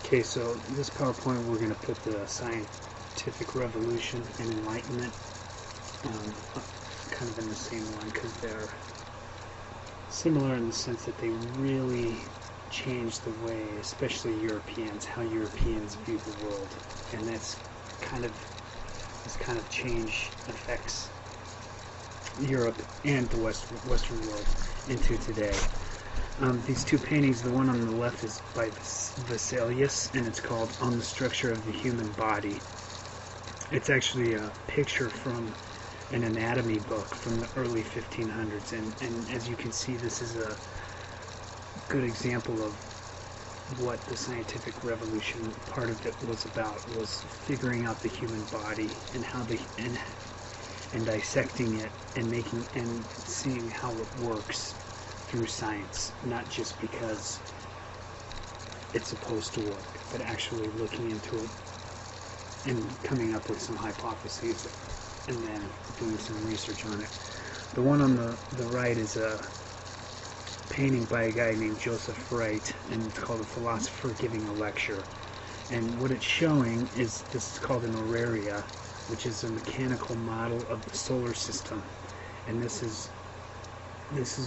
Okay, so this PowerPoint we're going to put the scientific revolution and enlightenment kind of in the same one because they're similar in the sense that they really changed the way, especially Europeans, how Europeans view the world, and this kind of change affects Europe and the Western world into today. These two paintings, the one on the left is by Vesalius, and it's called On the Structure of the Human Body. It's actually a picture from an anatomy book from the early 1500s, and as you can see, this is a good example of what the scientific revolution, part of it was about, was figuring out the human body and how and dissecting it and seeing how it works through science, not just because it's supposed to work, but actually looking into it and coming up with some hypotheses and then doing some research on it. The one on the right is a painting by a guy named Joseph Wright, and it's called A Philosopher Giving a Lecture. And what it's showing is, this is called an auraria, which is a mechanical model of the solar system. And this is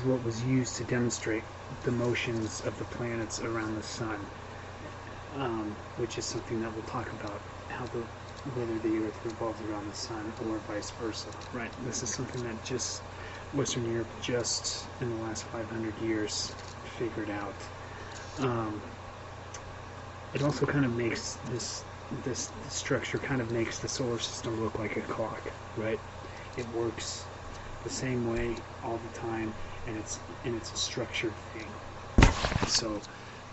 what was used to demonstrate the motions of the planets around the sun, which is something that we'll talk about, whether the Earth revolves around the sun or vice versa. Right? This is something that just Western Europe just in the last 500 years figured out. It also kind of makes this structure kind of makes the solar system look like a clock, right? It works the same way all the time, and it's a structured thing. So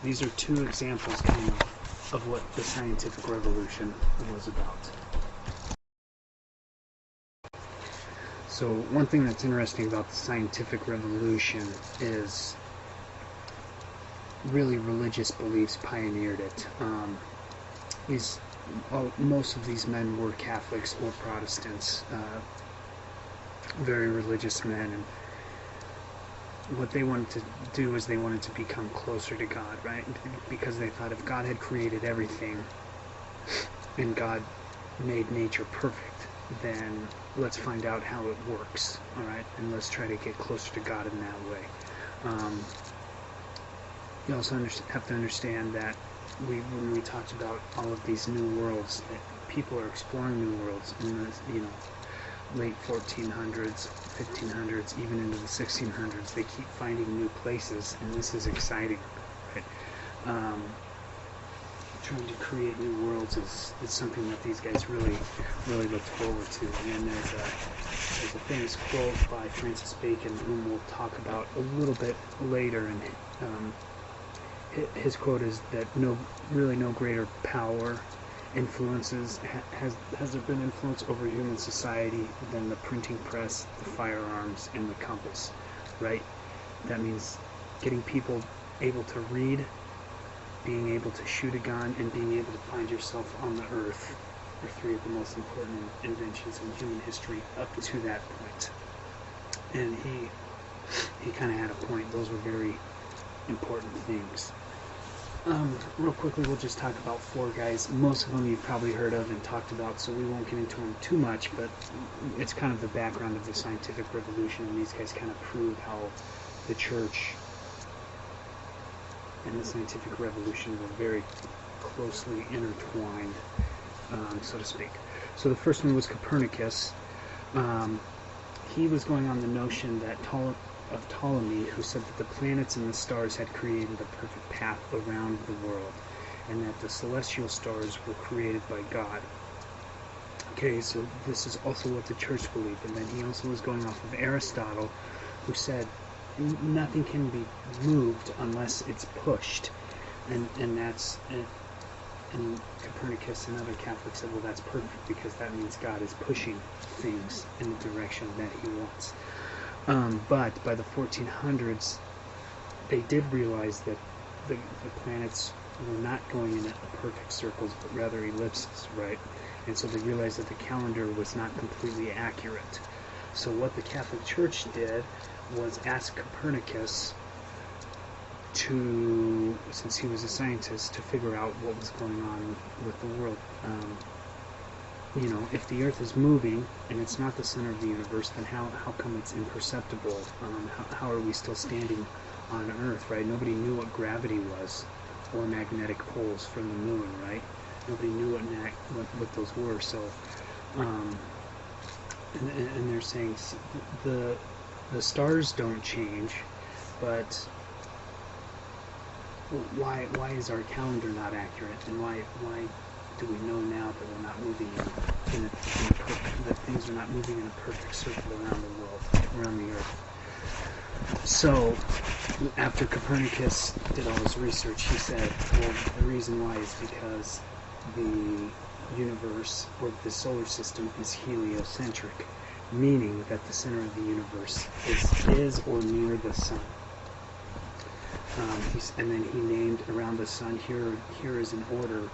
these are two examples kind of what the scientific revolution was about. So one thing that's interesting about the scientific revolution is really religious beliefs pioneered it. Most of these men were Catholics or Protestants, very religious men, and what they wanted to do is they wanted to become closer to God, right? Because they thought if God had created everything and God made nature perfect, then let's find out how it works, all right? And let's try to get closer to God in that way. You also have to understand that when we talked about all of these new worlds, that people are exploring new worlds in the late 1400s, 1500s, even into the 1600s. They keep finding new places, and this is exciting, right? Trying to create new worlds is something that these guys really look forward to. And there's a famous quote by Francis Bacon, whom we'll talk about a little bit later, and his quote is that no greater power influences has there been influence over human society than the printing press, the firearms, and the compass, right? That means getting people able to read, being able to shoot a gun, and being able to find yourself on the earth are three of the most important inventions in human history up to that point. And he kind of had a point. Those were very important things. Real quickly, we'll just talk about four guys. Most of them you've probably heard of and talked about, so we won't get into them too much, but it's kind of the background of the scientific revolution, and these guys kind of prove how the church and the scientific revolution were very closely intertwined, so to speak. So the first one was Copernicus. He was going on the notion that Ptolemy, who said that the planets and the stars had created a perfect path around the world, and that the celestial stars were created by God. Okay, so this is also what the church believed. And then he also was going off of Aristotle, who said nothing can be moved unless it's pushed, and that's it. And Copernicus and other Catholics said, well, that's perfect, because that means God is pushing things in the direction that he wants. But by the 1400s, they did realize that the planets were not going in perfect circles, but rather ellipses, right? And so they realized that the calendar was not completely accurate. So what the Catholic Church did was ask Copernicus since he was a scientist, to figure out what was going on with the world. If the Earth is moving and it's not the center of the universe, then how come it's imperceptible? How are we still standing on Earth, right? Nobody knew what gravity was or magnetic poles from the moon, right? Nobody knew what those were. So, and they're saying the stars don't change, but why is our calendar not accurate, and why do we know now that we're not moving that things are not moving in a perfect circle around the world, around the Earth? So after Copernicus did all his research, he said, well, the reason why is because the universe, or the solar system, is heliocentric, meaning that the center of the universe is or near the sun. And then he named around the sun, here is an order.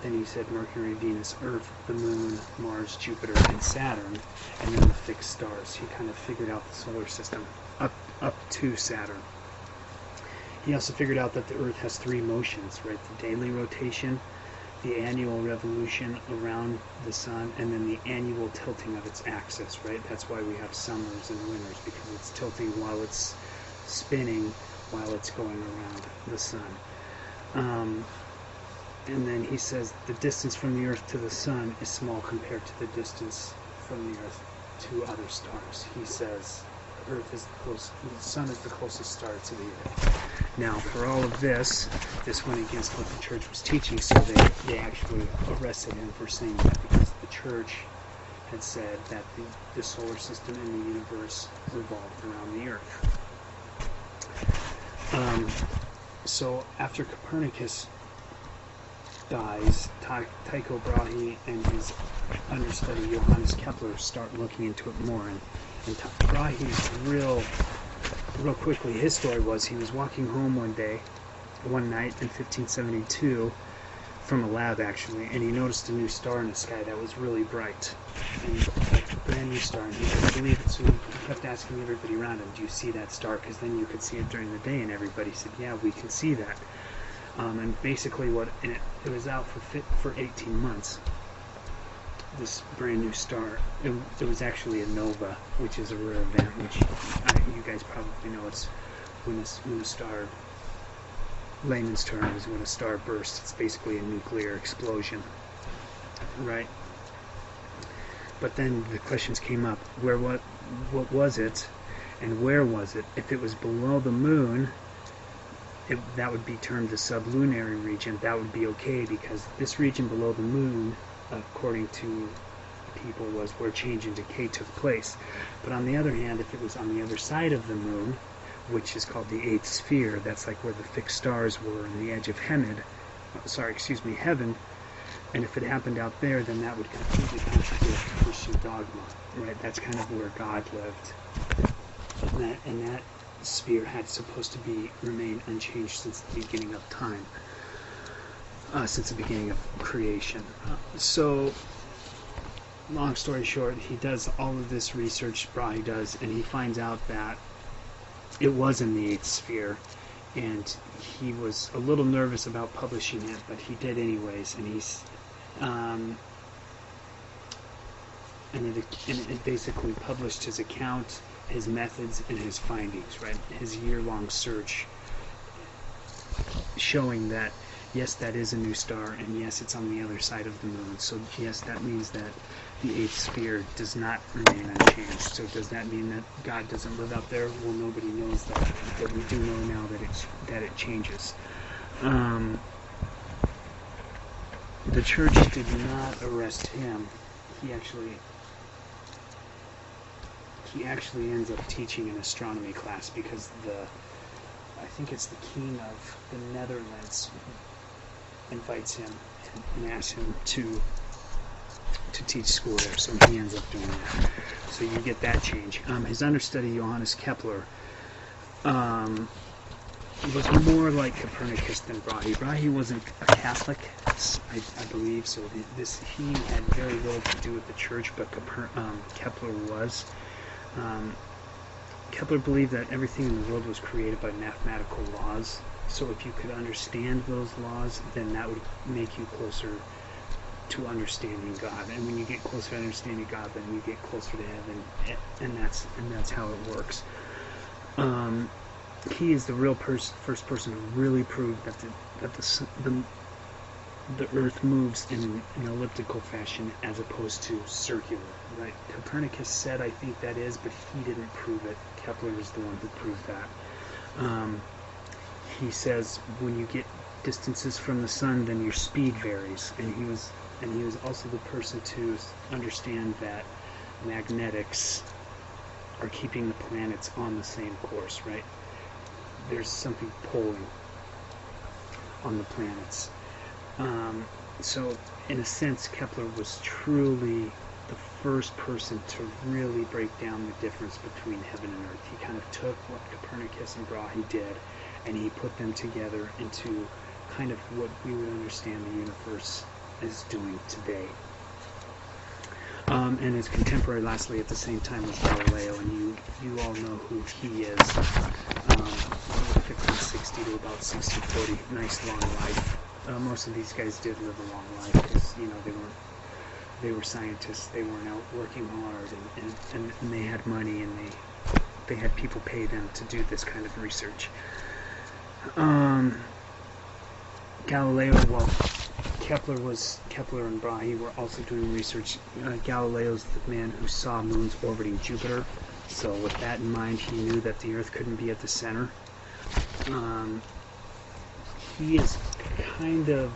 Then he said Mercury, Venus, Earth, the Moon, Mars, Jupiter, and Saturn, and then the fixed stars. He kind of figured out the solar system up to Saturn. He also figured out that the Earth has three motions, right? The daily rotation, the annual revolution around the sun, and then the annual tilting of its axis, right? That's why we have summers and winters, because it's tilting while it's spinning, while it's going around the sun. And then he says the distance from the Earth to the sun is small compared to the distance from the Earth to other stars. He says Earth is the sun is the closest star to the Earth. Now, for all of this went against what the church was teaching, so they actually arrested him for saying that, because the church had said that the solar system and the universe revolved around the Earth. So after Copernicus dies, Tycho Brahe and his understudy Johannes Kepler start looking into it more. And Brahe's real quickly, his story was he was walking home one night in 1572 from a lab, actually, and he noticed a new star in the sky that was really bright, and like a brand new star, and he couldn't believe it. So he kept asking everybody around him, do you see that star? Because then you could see it during the day, and everybody said, yeah, we can see that. And basically it was out for 18 months, this brand new star. It was actually a nova, which is a rare event, which you guys probably know. It's when a star, layman's term, is when a star bursts. It's basically a nuclear explosion, right? But then the questions came up: what was it, and where was it? If it was below the moon, that would be termed the sublunary region. That would be okay, because this region below the moon, according to people, was where change and decay took place. But on the other hand, if it was on the other side of the moon, which is called the eighth sphere, that's like where the fixed stars were in the edge of heaven, and if it happened out there, then that would completely contradict Christian dogma, right? That's kind of where God lived, and that sphere had supposed to remain unchanged since the beginning of time, since the beginning of creation. So, long story short, he does all of this research, Brahe does, and he finds out that it was in the eighth sphere, and he was a little nervous about publishing it, but he did anyways, and it basically published his account, his methods, and his findings, right? His year-long search, showing that yes, that is a new star, and yes, it's on the other side of the moon. So yes, that means that the eighth sphere does not remain unchanged. So does that mean that God doesn't live out there? Well, nobody knows that, but we do know now that it changes. The church did not arrest him. He actually ends up teaching an astronomy class, because I think it's the king of the Netherlands invites him and asks him to teach school there, so he ends up doing that. So you get that change. His understudy Johannes Kepler was more like Copernicus than Brahe. Brahe wasn't a Catholic, I believe, so he had very little to do with the church, but Kepler was. Kepler believed that everything in the world was created by mathematical laws. So if you could understand those laws, then that would make you closer to understanding God. And when you get closer to understanding God, then you get closer to heaven, and that's how it works. He is the real first person who really proved that the Earth moves in an elliptical fashion as opposed to circular. Right? Copernicus said, I think that is, but he didn't prove it. Kepler is the one who proved that. He says when you get distances from the sun, then your speed varies, and he was also the person to understand that magnetics are keeping the planets on the same course. Right? There's something pulling on the planets. So in a sense, Kepler was truly the first person to really break down the difference between heaven and earth. He kind of took what Copernicus and Brahe did, and he put them together into kind of what we would understand the universe is doing today. And his contemporary, lastly, at the same time, was Galileo, and you all know who he is. 1560 to about 6040, nice long life. Most of these guys did live a long life because they were scientists. They weren't out working hard, and they had money, and they had people pay them to do this kind of research. Galileo, well, Kepler and Brahe were also doing research. Galileo's the man who saw moons orbiting Jupiter. So with that in mind, he knew that the Earth couldn't be at the center. He is kind of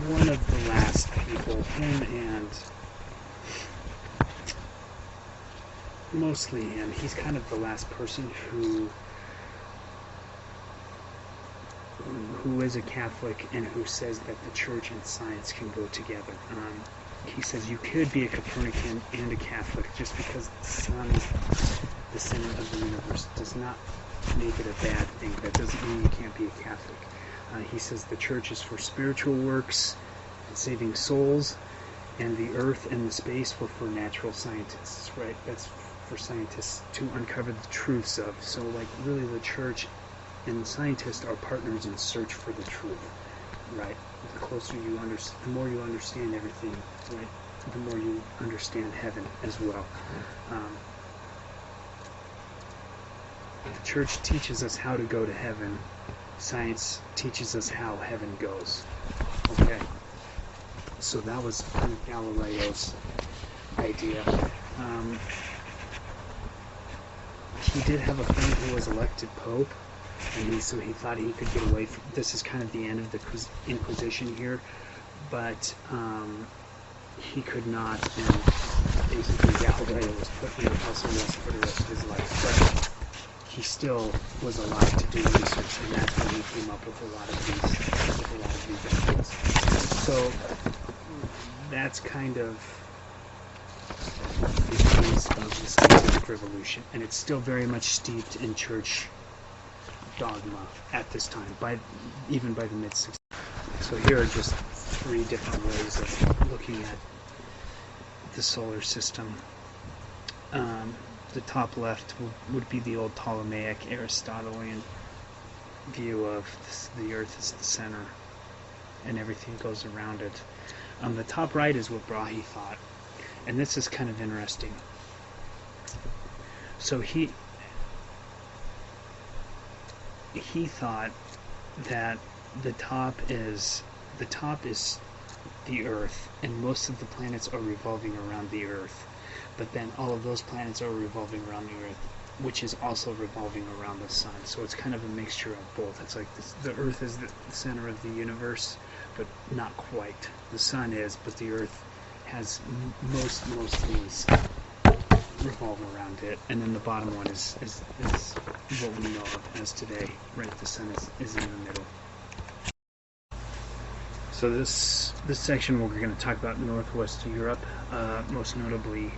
one of the last people, him and mostly him. He's kind of the last person who is a Catholic and who says that the church and science can go together. He says you could be a Copernican and a Catholic just because the sun is the center of the universe does not make it a bad thing. That doesn't mean you can't be a Catholic. He says the church is for spiritual works and saving souls, and the earth and the space were for natural scientists, right? That's for scientists to uncover the truths of. So, like, really the church and the scientists are partners in search for the truth, right? The closer you the more you understand everything, right? The more you understand heaven as well. The church teaches us how to go to heaven. Science teaches us how heaven goes. Okay. So that was kind of Galileo's idea. He did have a friend who was elected pope, and so he thought he could get away from. This is kind of the end of the Inquisition here, but he could not, and basically Galileo was put in house arrest for the rest of his life. But he still was allowed to do research, and that's when he came up with a lot of these ideas. So that's kind of the case of the scientific revolution, and it's still very much steeped in church dogma at this time, even by the mid-60s. So here are just 3 different ways of looking at the solar system. The top left would be the old Ptolemaic Aristotelian view of the Earth as the center and everything goes around it. The top right is what Brahe thought, and this is kind of interesting. So he thought that the top is the Earth, and most of the planets are revolving around the Earth. But then all of those planets are revolving around the Earth, which is also revolving around the sun. So it's kind of a mixture of both. It's like the Earth is the center of the universe, but not quite. The sun is, but the Earth has most things revolve around it. And then the bottom one is what we know of as today, right? The sun is in the middle. So this section we're going to talk about Northwest Europe, most notably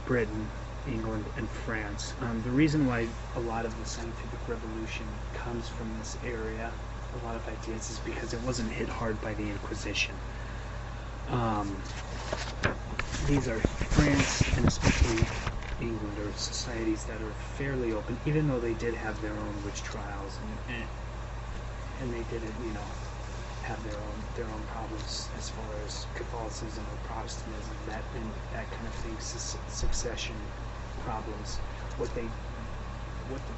Britain, England, and France. The reason why a lot of the scientific revolution comes from this area, a lot of ideas, is because it wasn't hit hard by the Inquisition. These are France, and especially England are societies that are fairly open, even though they did have their own witch trials and they didn't, have their own problems as far as Catholicism or Protestantism, that kind of thing, succession problems. What the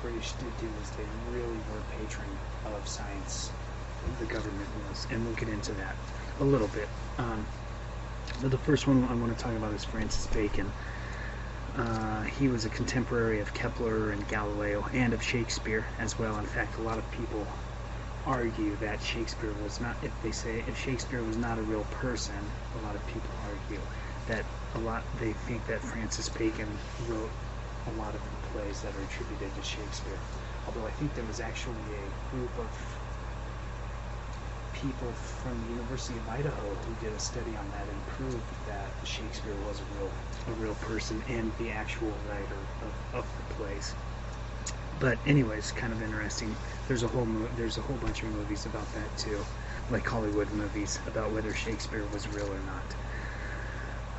British did do is they really were patron of science. The government was, and we'll get into that a little bit. But the first one I want to talk about is Francis Bacon. He was a contemporary of Kepler and Galileo and of Shakespeare as well. In fact, a lot of people argue that Shakespeare was not, if Shakespeare was not a real person, a lot of people argue that they think that Francis Bacon wrote a lot of the plays that are attributed to Shakespeare. Although I think there was actually a group of people from the University of Idaho who did a study on that and proved that Shakespeare was a real person and the actual writer of the plays. But anyways, kind of interesting. There's a whole bunch of movies about that too, like Hollywood movies about whether Shakespeare was real or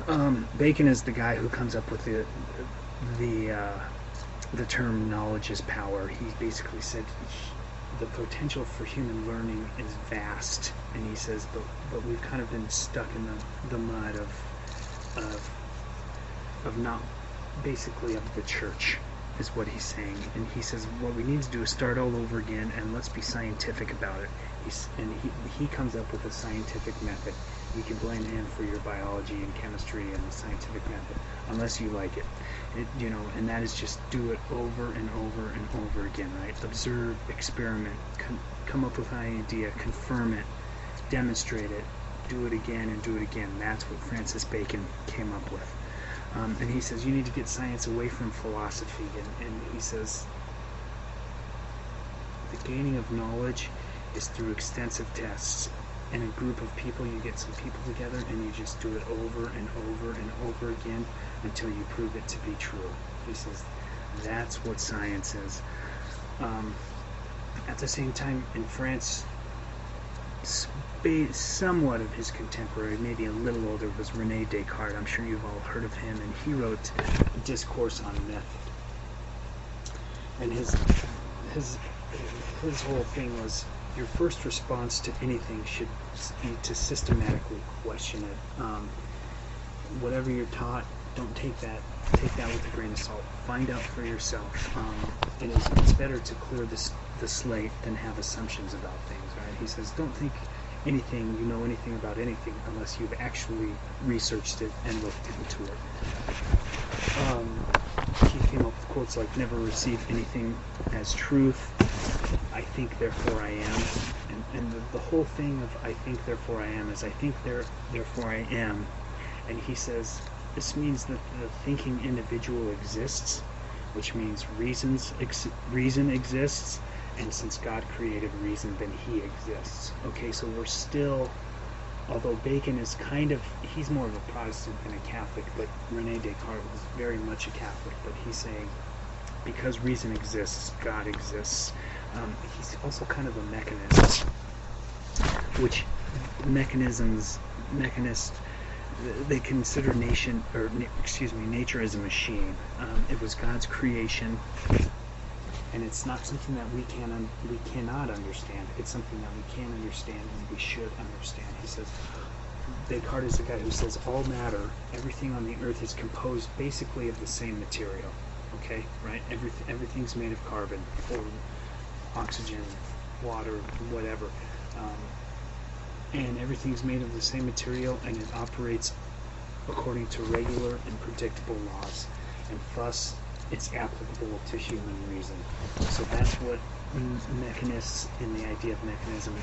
not. Bacon is the guy who comes up with the term "knowledge is power." He basically said the potential for human learning is vast, and he says, but we've kind of been stuck in the mud of not basically of the church, is what he's saying. And he says what we need to do is start all over again, and let's be scientific about it. He comes up with a scientific method. You can blame him for your biology and chemistry and the scientific method, unless you like it. And that is just do it over and over and over again, right? Observe, experiment, come up with an idea, confirm it, demonstrate it, do it again and do it again. That's what Francis Bacon came up with. And he says you need to get science away from philosophy, and he says the gaining of knowledge is through extensive tests. In a group of people, you get some people together and you just do it over and over and over again until you prove it to be true. He says that's what science is. At the same time, in France, somewhat of his contemporary, maybe a little older, was René Descartes. I'm sure you've all heard of him, and he wrote a discourse on method. And his whole thing was, your first response to anything should be to systematically question it. Whatever you're taught, don't take that with a grain of salt. Find out for yourself. It's better to clear the slate than have assumptions about things, right? He says, don't think you know anything about anything unless you've actually researched it and looked into it. He came up with quotes like, never receive anything as truth. I think, therefore I am. And the whole thing of I think, therefore I am is I think, therefore I am. And he says this means that the thinking individual exists, which means reason exists, and since God created reason, then he exists. Okay, so we're still, although Bacon is he's more of a Protestant than a Catholic, but René Descartes was very much a Catholic, but he's saying because reason exists, God exists. He's also kind of a mechanist, which mechanists, they consider nature as a machine. It was God's creation, and it's not something that we cannot understand. It's something that we can understand and we should understand. He says, Descartes is the guy who says all matter, everything on the earth is composed basically of the same material. Okay, right? Everything's made of carbon or oxygen, water, whatever. And everything's made of the same material, and it operates according to regular and predictable laws, and thus it's applicable to human reason. So that's what mechanists and the idea of mechanism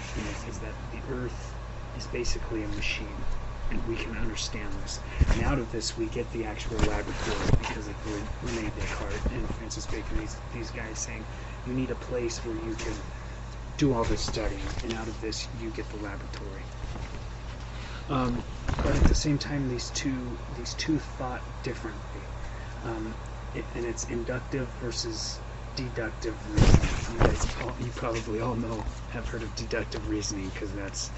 is that the earth is basically a machine, and we can understand this. And out of this we get the actual laboratory because of René Descartes and Francis Bacon, these guys saying you need a place where you can do all this studying, and out of this you get the laboratory. But at the same time, these two thought differently, and it's inductive versus deductive reasoning. You probably all have heard of deductive reasoning because that's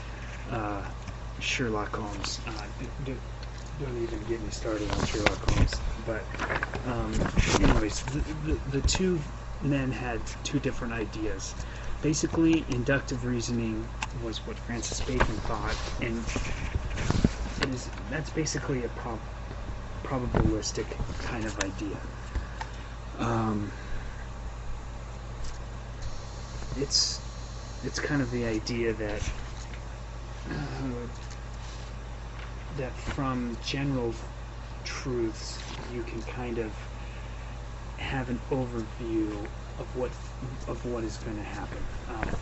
Sherlock Holmes. Don't even get me started on Sherlock Holmes. But, anyways, the two men had two different ideas. Basically, inductive reasoning was what Francis Bacon thought, and that's basically a probabilistic kind of idea. It's kind of the idea that that from general truths you can kind of have an overview of what is going to happen.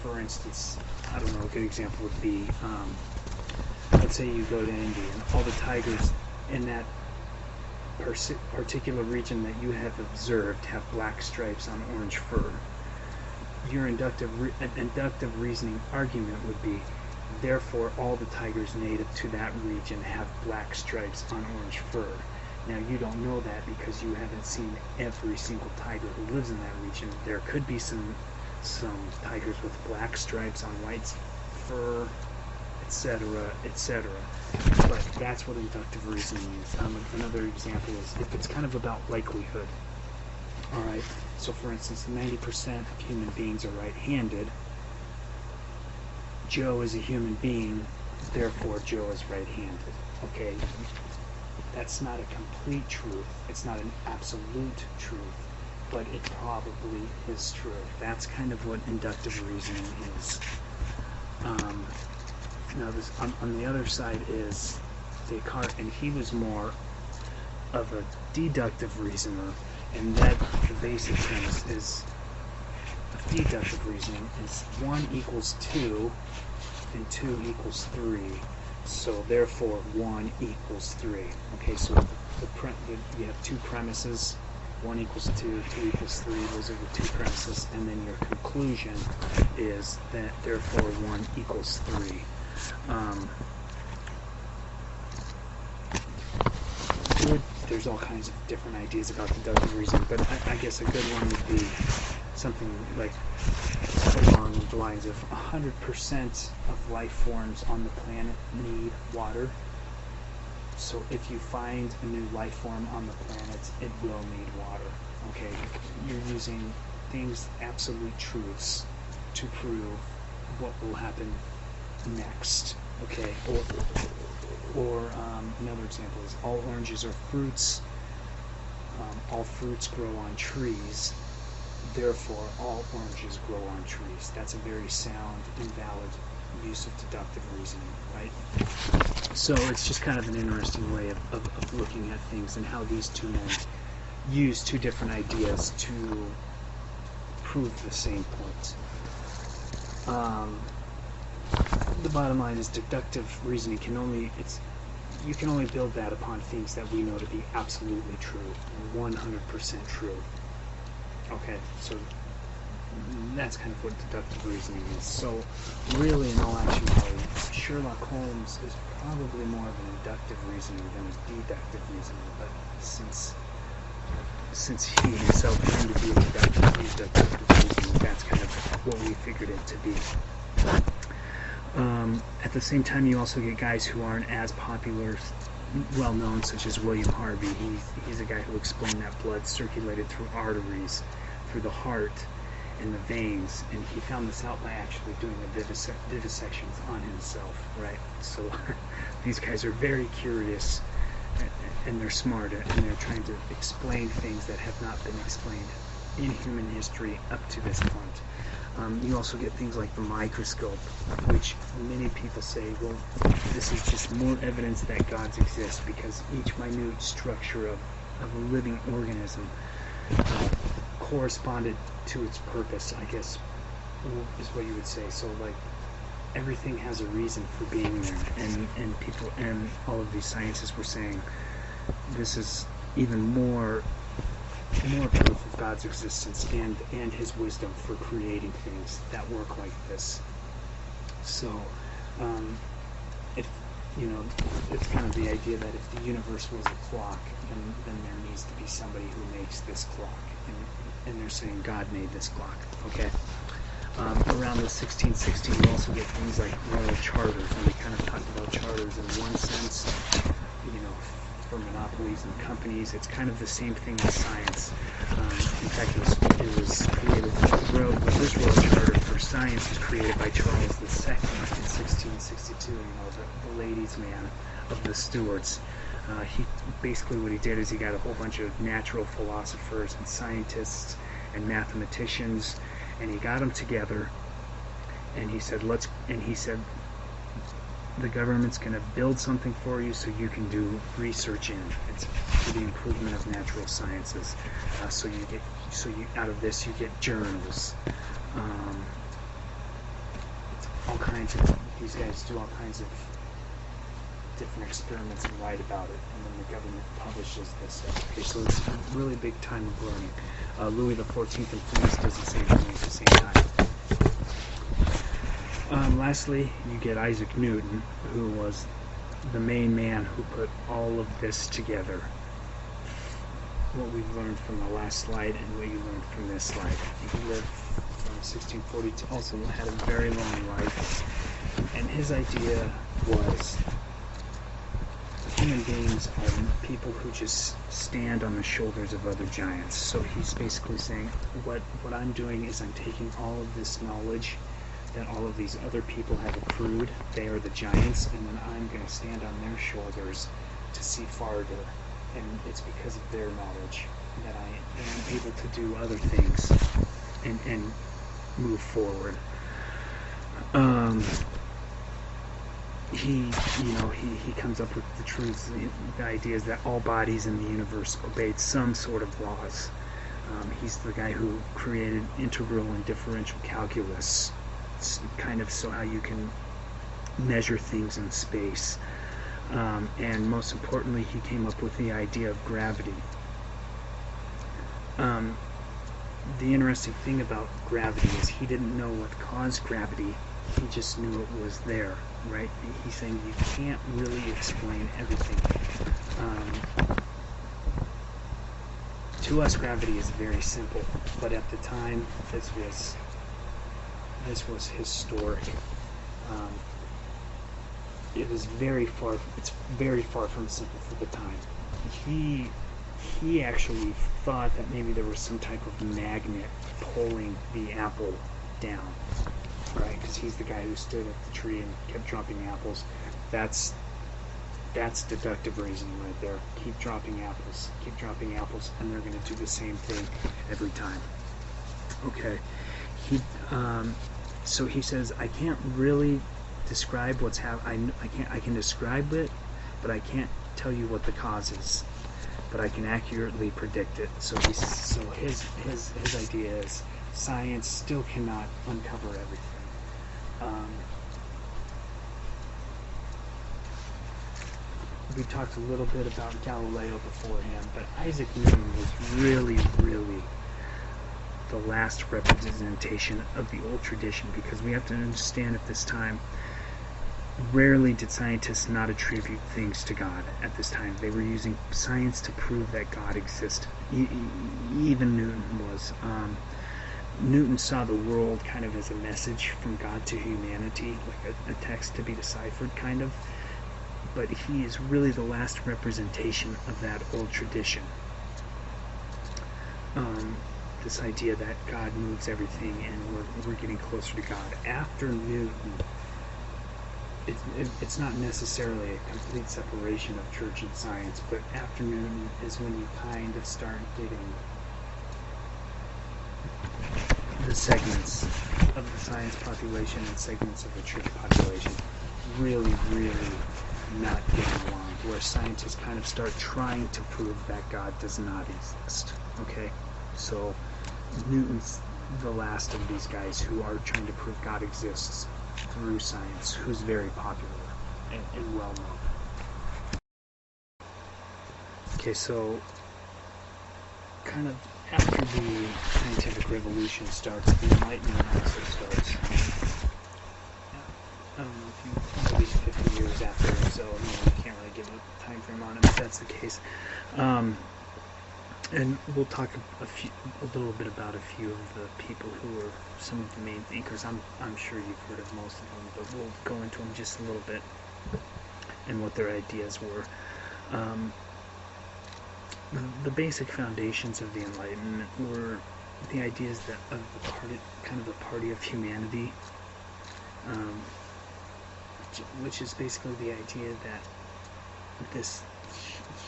For instance, I don't know, a good example would be, let's say you go to India and all the tigers in that particular region that you have observed have black stripes on orange fur. Your inductive reasoning argument would be, therefore all the tigers native to that region have black stripes on orange fur. Now you don't know that because you haven't seen every single tiger who lives in that region. There could be some tigers with black stripes on white fur, etc., etc. But that's what inductive reasoning is. Another example is if it's kind of about likelihood. All right. So, for instance, 90% of human beings are right-handed. Joe is a human being, therefore Joe is right-handed. Okay, that's not a complete truth. It's not an absolute truth, but it probably is true. That's kind of what inductive reasoning is. Now, this on the other side is Descartes, and he was more of a deductive reasoner. And that the basic premise is of deductive reasoning is 1 equals 2 and 2 equals 3. So therefore 1 equals 3. Okay, so you have two premises. 1 equals 2, 2 equals 3. Those are the two premises. And then your conclusion is that therefore 1 equals 3. There's all kinds of different ideas about deductive reasoning, but I guess a good one would be something like along the lines of 100% of life forms on the planet need water. So if you find a new life form on the planet, it will need water. Okay, you're using things, absolute truths, to prove what will happen next. Okay, or another example is all oranges are fruits. All fruits grow on trees. Therefore, all oranges grow on trees. That's a very sound and valid use of deductive reasoning, right? So it's just kind of an interesting way of looking at things and how these two men use two different ideas to prove the same point. The bottom line is deductive reasoning you can only build that upon things that we know to be absolutely true, 100% true. Okay, so that's kind of what deductive reasoning is. So really, in all actuality, Sherlock Holmes is probably more of an inductive reasoning than a deductive reasoning, but since he himself claimed to be a deductive reasoning, that's kind of what we figured it to be. At the same time, you also get guys who aren't as popular, well known, such as William Harvey. He's a guy who explained that blood circulated through arteries, through the heart, and the veins, and he found this out by actually doing the vivisections on himself, right? So these guys are very curious, and they're smart, and they're trying to explain things that have not been explained in human history up to this point. You also get things like the microscope, which many people say, well, this is just more evidence that gods exist because each minute structure of a living organism corresponded to its purpose, I guess, is what you would say. So, like, everything has a reason for being there, and people and all of these scientists were saying this is even more proof of God's existence and his wisdom for creating things that work like this. So it's kind of the idea that if the universe was a clock, then there needs to be somebody who makes this clock, and they're saying God made this clock. Okay. Around the 1660s, you also get things like royal charters, and we kind of talked about charters in one sense, for monopolies and companies. It's kind of the same thing in science. In fact, it was created. This World Charter for Science was created by Charles II in 1662. The ladies' man of the Stuarts. He basically what he did is he got a whole bunch of natural philosophers and scientists and mathematicians, and he got them together. And he said, the government's going to build something for you so you can do research in. It's for the improvement of natural sciences. So out of this you get journals. All kinds of, these guys do all kinds of different experiments and write about it, and then the government publishes this. Okay, so it's a really big time of learning. Louis XIV in France does the same thing at the same time. Lastly, you get Isaac Newton, who was the main man who put all of this together. What we've learned from the last slide and what you learned from this slide. He lived from 1642, also had a very long life, and his idea was human beings are people who just stand on the shoulders of other giants. So he's basically saying, what I'm doing is I'm taking all of this knowledge that all of these other people have accrued, they are the giants, and then I'm going to stand on their shoulders to see farther, and it's because of their knowledge that I'm able to do other things and move forward. He comes up with the truths, the ideas that all bodies in the universe obeyed some sort of laws. He's the guy who created integral and differential calculus. It's kind of so how you can measure things in space. And most importantly, he came up with the idea of gravity. The interesting thing about gravity is he didn't know what caused gravity. He just knew it was there, right? He's saying you can't really explain everything. To us, gravity is very simple, but at the time, this was historic. It was very far. It's very far from simple for the time. He actually thought that maybe there was some type of magnet pulling the apple down, right? Because he's the guy who stood at the tree and kept dropping apples. That's deductive reasoning right there. Keep dropping apples, and they're going to do the same thing every time. Okay. So he says, I can't really describe what's happening. I can describe it, but I can't tell you what the cause is. But I can accurately predict it. So his idea is science still cannot uncover everything. We talked a little bit about Galileo beforehand, but Isaac Newton was really, really the last representation of the old tradition, because we have to understand at this time, rarely did scientists not attribute things to God at this time. They were using science to prove that God existed. Even Newton was. Newton saw the world kind of as a message from God to humanity, like a text to be deciphered, kind of. But he is really the last representation of that old tradition. This idea that God moves everything and we're getting closer to God. After Newton, it's not necessarily a complete separation of church and science, but after Newton is when you kind of start getting the segments of the science population and segments of the church population really, really not getting along, where scientists kind of start trying to prove that God does not exist. Okay? So Newton's the last of these guys who are trying to prove God exists through science, who's very popular and well known. Okay, so kind of after the scientific revolution starts, the Enlightenment also starts. I don't know if you maybe 50 years after, so you can't really give a time frame on it, but that's the case. And we'll talk a little bit about a few of the people who were some of the main thinkers. I'm sure you've heard of most of them, but we'll go into them just a little bit and what their ideas were. the basic foundations of the Enlightenment were the ideas that of the party, kind of the party of humanity, um, which is basically the idea that this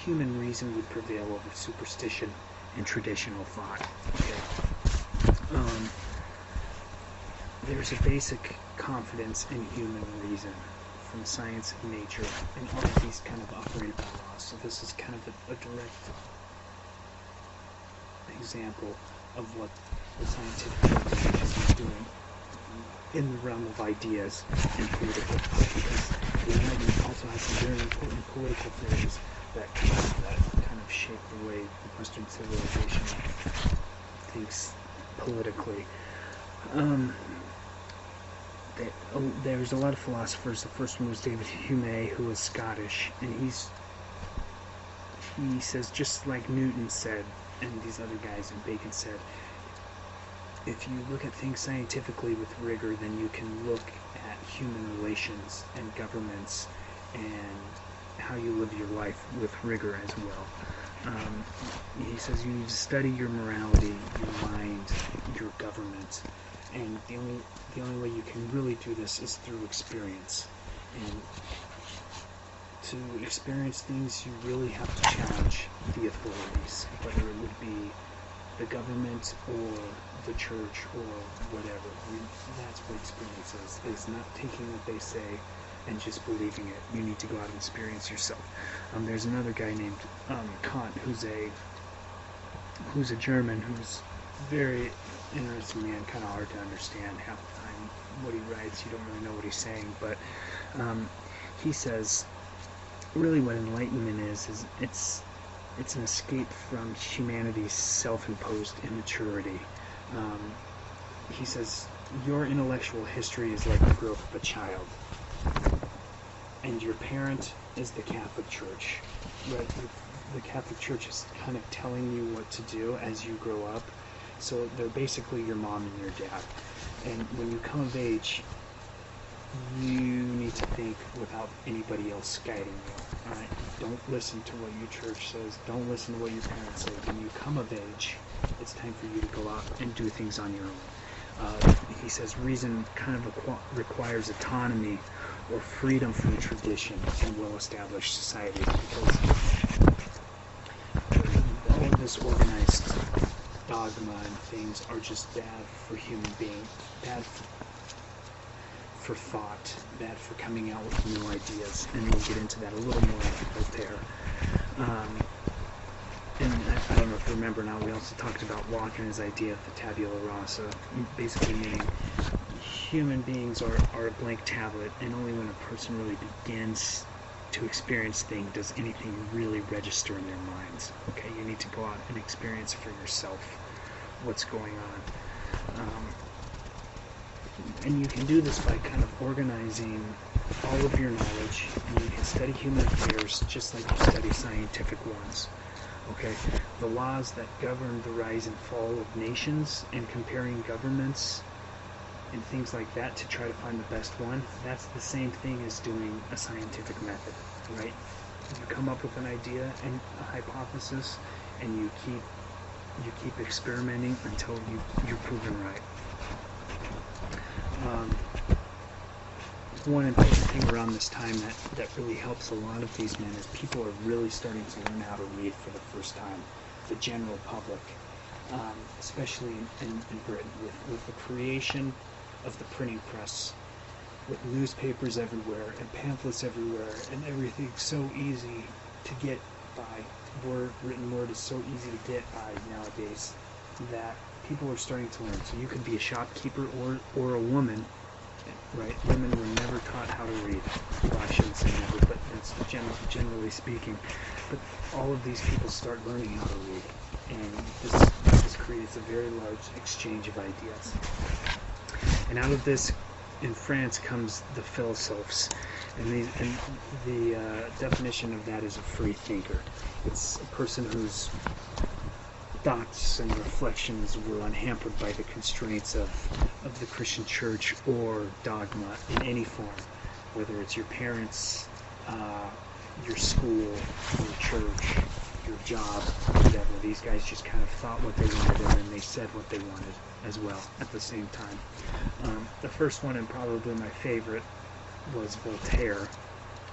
human reason would prevail over superstition and traditional thought. Okay? There's a basic confidence in human reason from science and nature, and all of these kind of operated by law. So this is kind of a direct example of what the scientific organization is doing in the realm of ideas and political thought, because the Enlightenment also has some very important political theories that kind of shape the way the Western civilization thinks politically. There's a lot of philosophers. The first one was David Hume, who was Scottish, and he says, just like Newton said, and these other guys, and Bacon said, if you look at things scientifically with rigor, then you can look at human relations and governments and how you live your life with rigor as well. He says you need to study your morality, your mind, your government, and the only way you can really do this is through experience. And to experience things, you really have to challenge the authorities, whether it would be the government or the church or whatever. That's what experience is. It's not taking what they say and just believing it. You need to go out and experience yourself. There's another guy named Kant, who's a German, who's very interesting man, kind of hard to understand half the time what he writes. You don't really know what he's saying, but he says really what enlightenment is it's an escape from humanity's self-imposed immaturity. He says your intellectual history is like the growth of a child, and your parent is the Catholic Church. Right? The Catholic Church is kind of telling you what to do as you grow up. So they're basically your mom and your dad. And when you come of age, you need to think without anybody else guiding you. All right? Don't listen to what your church says. Don't listen to what your parents say. When you come of age, it's time for you to go out and do things on your own. He says reason kind of requires autonomy or freedom from tradition and well-established societies, because all of this organized dogma and things are just bad for human beings, bad for thought, bad for coming out with new ideas, and we'll get into that a little more there. And I don't know if you remember now, we also talked about Locke and his idea of the tabula rasa, basically meaning human beings are a blank tablet, and only when a person really begins to experience things does anything really register in their minds. Okay, you need to go out and experience for yourself what's going on. And you can do this by kind of organizing all of your knowledge, and you can study human affairs just like you study scientific ones. Okay, the laws that govern the rise and fall of nations and comparing governments and things like that to try to find the best one, that's the same thing as doing a scientific method, right? You come up with an idea and a hypothesis, and you keep experimenting until you're proven right. One important thing around this time that really helps a lot of these men is people are really starting to learn how to read for the first time, the general public, especially in Britain, with the creation of the printing press, with newspapers everywhere and pamphlets everywhere, and everything so easy to get by. Written word is so easy to get by nowadays that people are starting to learn. So you could be a shopkeeper or a woman, right? Women were never taught how to read. Well, I shouldn't say never, but that's generally speaking. But all of these people start learning how to read, and this creates a very large exchange of ideas. And out of this, in France, comes the philosophes, and the definition of that is a free thinker. It's a person whose thoughts and reflections were unhampered by the constraints of the Christian church or dogma in any form, whether it's your parents, your school, your church, your job, whatever. These guys just kind of thought what they wanted, and then they said what they wanted as well at the same time. The first one, and probably my favorite, was Voltaire,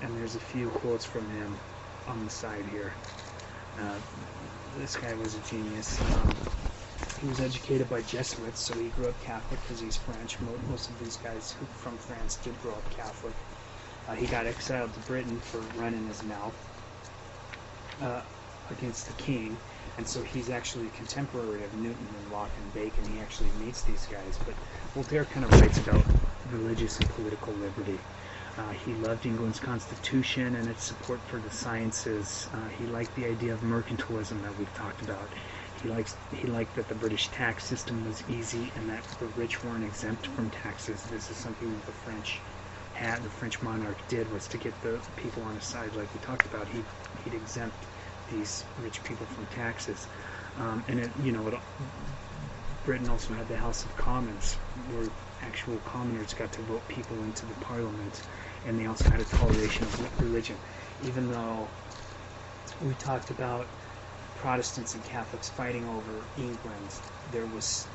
and there's a few quotes from him on the side here. This guy was a genius. He was educated by Jesuits, so he grew up Catholic because he's French. Most of these guys from France did grow up Catholic. He got exiled to Britain for running his mouth against the king, and so he's actually a contemporary of Newton and Locke and Bacon. He actually meets these guys, but Voltaire kind of writes about religious and political liberty. He loved England's constitution and its support for the sciences. He liked the idea of mercantilism that we've talked about. He liked that the British tax system was easy and that the rich weren't exempt from taxes. This is something that the French monarch did, was to get the people on his side, like we talked about. He'd exempt these rich people from taxes. Britain also had the House of Commons, where actual commoners got to vote people into the parliament, and they also had a toleration of religion. Even though we talked about Protestants and Catholics fighting over England, there was,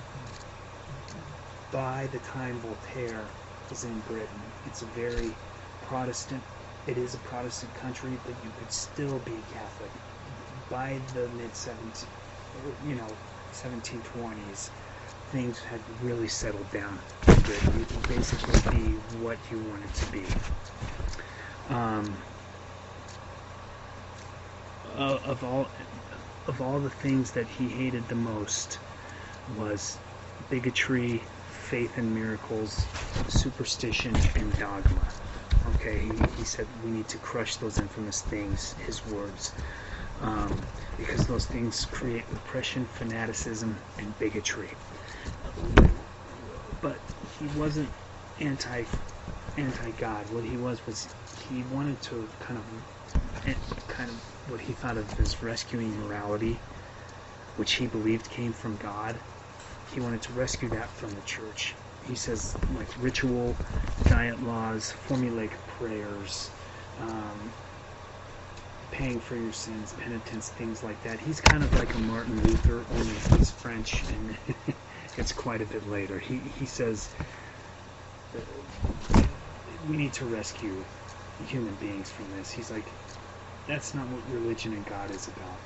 by the time Voltaire was in Britain, it's a very Protestant, it is a Protestant country, but you could still be Catholic. By the mid-1720s, things had really settled down in Britain. You could basically be what you wanted to be. Of all the things that he hated the most was bigotry, faith in miracles, superstition, and dogma. Okay, he said we need to crush those infamous things, his words, because those things create repression, fanaticism, and bigotry. But he wasn't anti-God. What he was he wanted to kind of what he thought of as rescuing morality, which he believed came from God. He wanted to rescue that from the church. He says, like, ritual, diet laws, formulaic prayers, paying for your sins, penitence, things like that. He's kind of like a Martin Luther, only he's French, and it's quite a bit later. He says we need to rescue human beings from this. He's like, that's not what religion and God is about.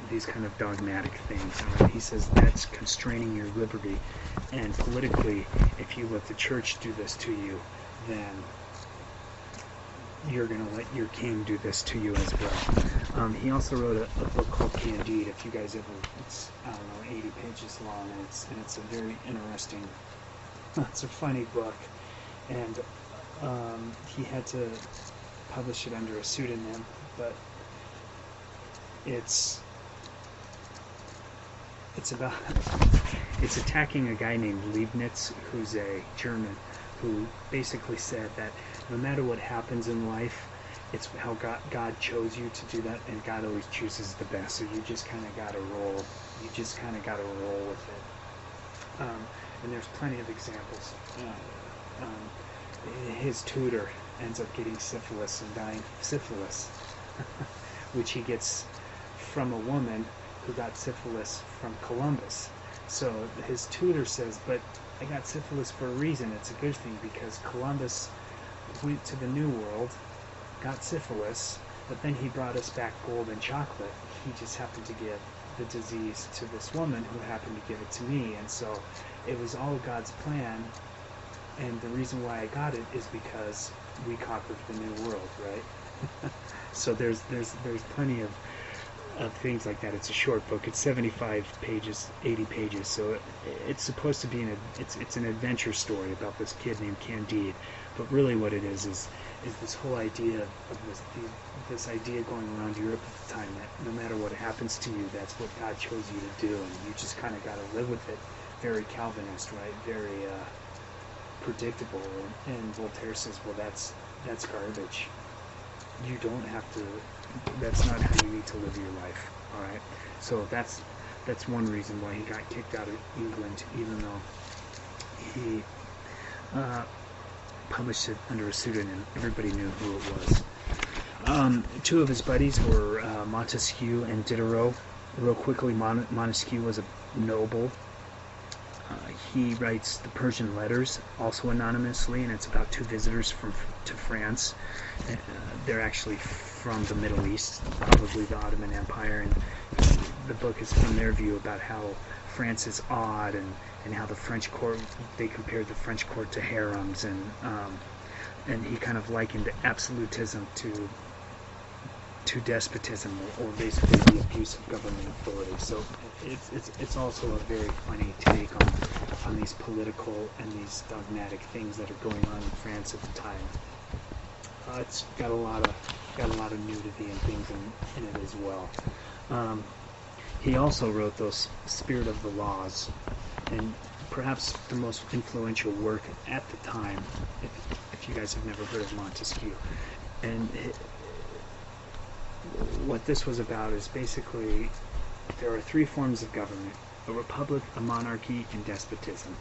These kind of dogmatic things. Right? He says that's constraining your liberty, and politically, if you let the church do this to you, then you're going to let your king do this to you as well. He also wrote a book called Candide. If you guys ever, it's, I don't know, 80 pages long, and it's a very interesting, it's a funny book, and he had to publish it under a pseudonym, but it's attacking a guy named Leibniz, who's a German, who basically said that no matter what happens in life, it's how God chose you to do that, and God always chooses the best. So you just kind of got to roll. You just kind of got to roll with it. And there's plenty of examples. His tutor ends up getting syphilis and dying of syphilis, which he gets from a woman who got syphilis from Columbus. So his tutor says, but I got syphilis for a reason. It's a good thing, because Columbus went to the New World, got syphilis, but then he brought us back gold and chocolate. He just happened to give the disease to this woman who happened to give it to me, and so it was all God's plan. And the reason why I got it is because we conquered the New World, right? So there's plenty of things like that. It's a short book. It's 75 pages, 80 pages. So it's supposed to be it's an adventure story about this kid named Candide. But really, what it is this whole idea of this idea going around Europe at the time, that no matter what happens to you, that's what God chose you to do, and you just kind of got to live with it. Very Calvinist, right? Very predictable. And Voltaire says, well, that's garbage. You don't have to. That's not how you need to live your life. All right. So that's one reason why he got kicked out of England, even though he published it under a pseudonym. Everybody knew who it was. Two of his buddies were Montesquieu and Diderot. Real quickly, Montesquieu was a noble. He writes the Persian Letters, also anonymously, and it's about two visitors to France. They're actually from the Middle East, probably the Ottoman Empire, and the book is from their view about how France is odd, and how the French court, they compared the French court to harems, and he kind of likened absolutism to despotism, or basically the abuse of government authority. So it's also a very funny take on these political and these dogmatic things that are going on in France at the time. It's got a lot of nudity and things in it as well. He also wrote those Spirit of the Laws, and perhaps the most influential work at the time, if you guys have never heard of Montesquieu. And what this was about is basically there are three forms of government: a republic, a monarchy, and despotism.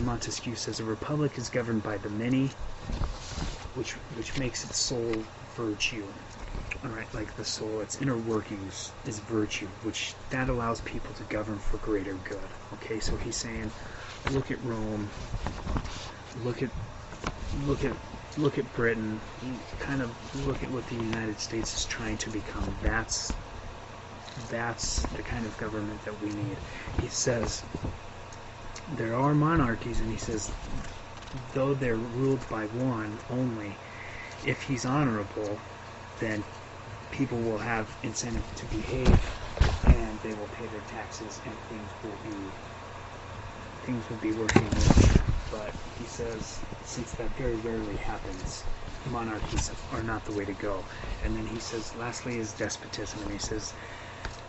Montesquieu says a republic is governed by the many, which makes its sole virtue. All right, like the soul, its inner workings is virtue, which that allows people to govern for greater good. Okay, so he's saying, look at Rome, look at Britain, kind of look at what the United States is trying to become. That's the kind of government that we need. He says there are monarchies, and he says though they're ruled by one only, if he's honorable, then people will have incentive to behave, and they will pay their taxes, and things will be working well. But he says, since that very rarely happens, monarchies are not the way to go. And then he says, lastly is despotism, and he says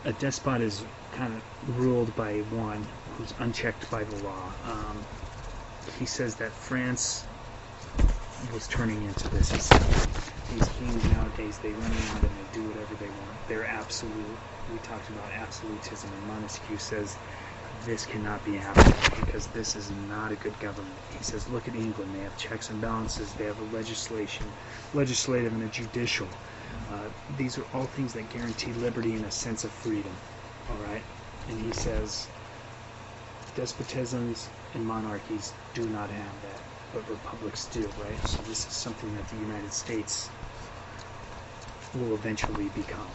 a despot is kind of ruled by one who's unchecked by the law. He says that France was turning into this. He said these kings nowadays, they run around and they do whatever they want. They're absolute. We talked about absolutism, and Montesquieu says this cannot be happening because this is not a good government. He says, look at England. They have checks and balances. They have a legislative and a judicial. These are all things that guarantee liberty and a sense of freedom. All right? And he says despotisms and monarchies do not have that, but republics do, right? So this is something that the United States will eventually become.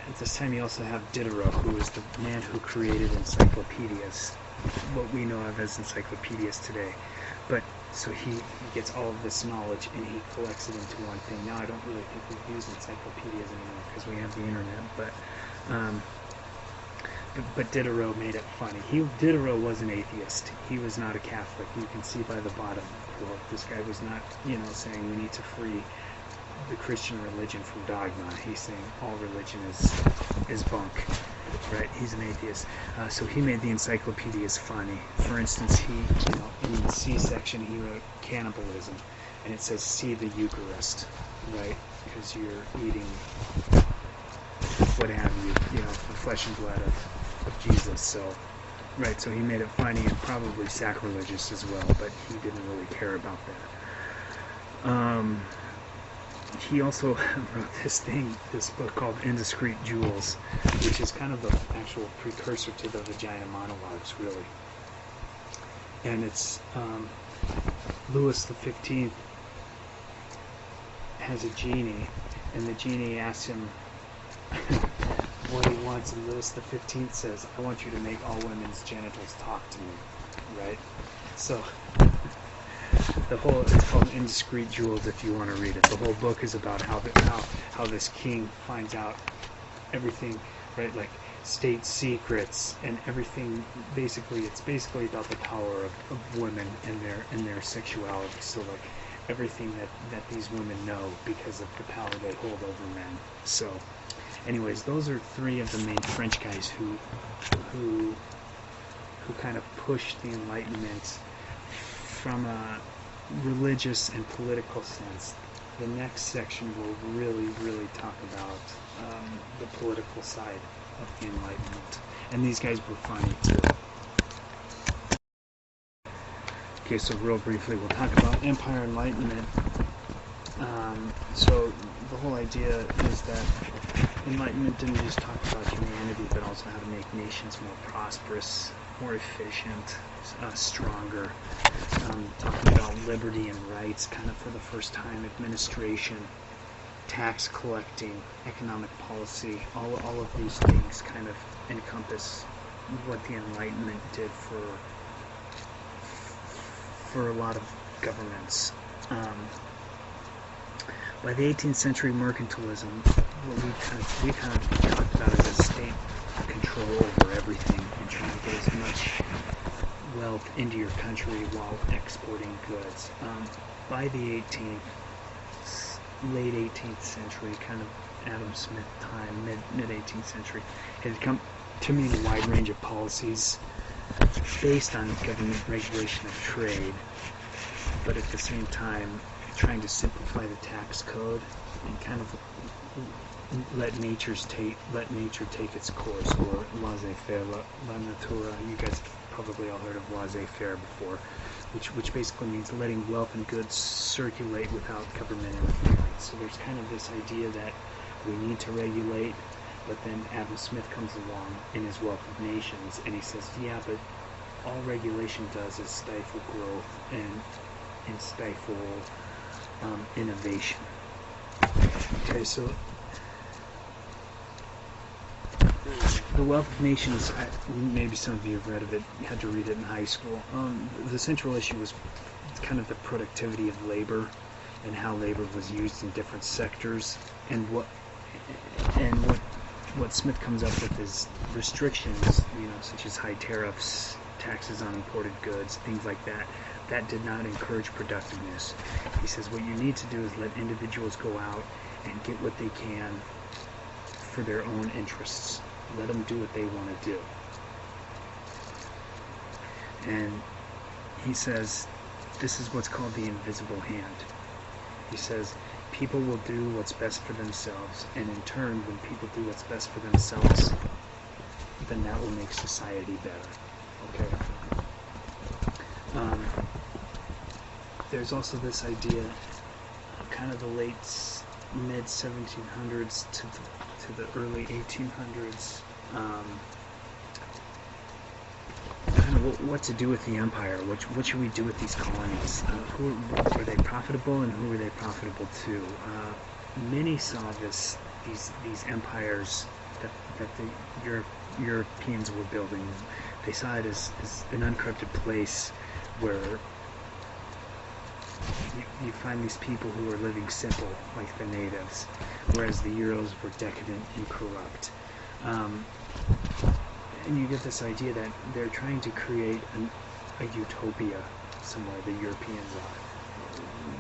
At this time, you also have Diderot, who is the man who created encyclopedias, what we know of as encyclopedias today. But so he gets all of this knowledge and he collects it into one thing. Now, I don't really think we use encyclopedias anymore because we have the internet. But Diderot made it funny. Diderot was an atheist. He was not a Catholic. You can see by the bottom quote. This guy was not, saying we need to free the Christian religion from dogma. He's saying all religion is bunk, right? He's an atheist. So he made the encyclopedias funny. For instance, in the C section, he wrote cannibalism, and it says see the Eucharist, right? Because you're eating what have you, the flesh and blood of Jesus. So, right, so he made it funny and probably sacrilegious as well, but he didn't really care about that. He also wrote this book called Indiscreet Jewels, which is kind of the actual precursor to the Vagina Monologues, really. And it's Louis XV has a genie, and the genie asks him what he wants, and Louis XV says, I want you to make all women's genitals talk to me, right? So it's called Indiscreet Jewels if you want to read it. The whole book is about how this king finds out everything, right? Like state secrets and everything. It's basically about the power of women and their sexuality. So like everything that these women know because of the power they hold over men. So anyways, those are three of the main French guys who kind of pushed the Enlightenment from a religious and political sense. The next section will really, really talk about the political side of the Enlightenment. And these guys were funny too. Okay, so real briefly, we'll talk about Empire Enlightenment. So the whole idea is that Enlightenment didn't just talk about humanity, but also how to make nations more prosperous, more efficient, stronger. Talking about liberty and rights, kind of for the first time, administration, tax collecting, economic policy, all of these things kind of encompass what the Enlightenment did for a lot of governments. By the 18th century, mercantilism, what we kind of talked about it as state control over everything and trying to get as much wealth into your country while exporting goods. By the late 18th century, kind of Adam Smith time, mid 18th century, it had come to mean a wide range of policies based on government regulation of trade, but at the same time trying to simplify the tax code and kind of let nature take its course, or laissez-faire, la natura. You guys have probably all heard of laissez-faire before, which basically means letting wealth and goods circulate without government interference. So there's kind of this idea that we need to regulate, but then Adam Smith comes along in his Wealth of Nations and he says, yeah, but all regulation does is stifle growth and stifle innovation. Okay, so the Wealth of Nations, maybe some of you have read of it, you had to read it in high school. The central issue was kind of the productivity of labor and how labor was used in different sectors, and what Smith comes up with is restrictions, such as high tariffs, taxes on imported goods, things like that. That did not encourage productiveness. He says what you need to do is let individuals go out and get what they can for their own interests. Let them do what they want to do. And he says this is what's called the invisible hand. He says people will do what's best for themselves, and in turn, when people do what's best for themselves, then that will make society better. Okay. There's also this idea of kind of the mid 1700s to the early 1800s, kind of what to do with the empire. What should we do with these colonies? Who were they profitable, and who were they profitable to? Many saw these empires that the Europeans were building. They saw it as an uncorrupted place where you find these people who are living simple, like the natives, whereas the Euros were decadent and corrupt. And you get this idea that they're trying to create a utopia somewhere, the Europeans are.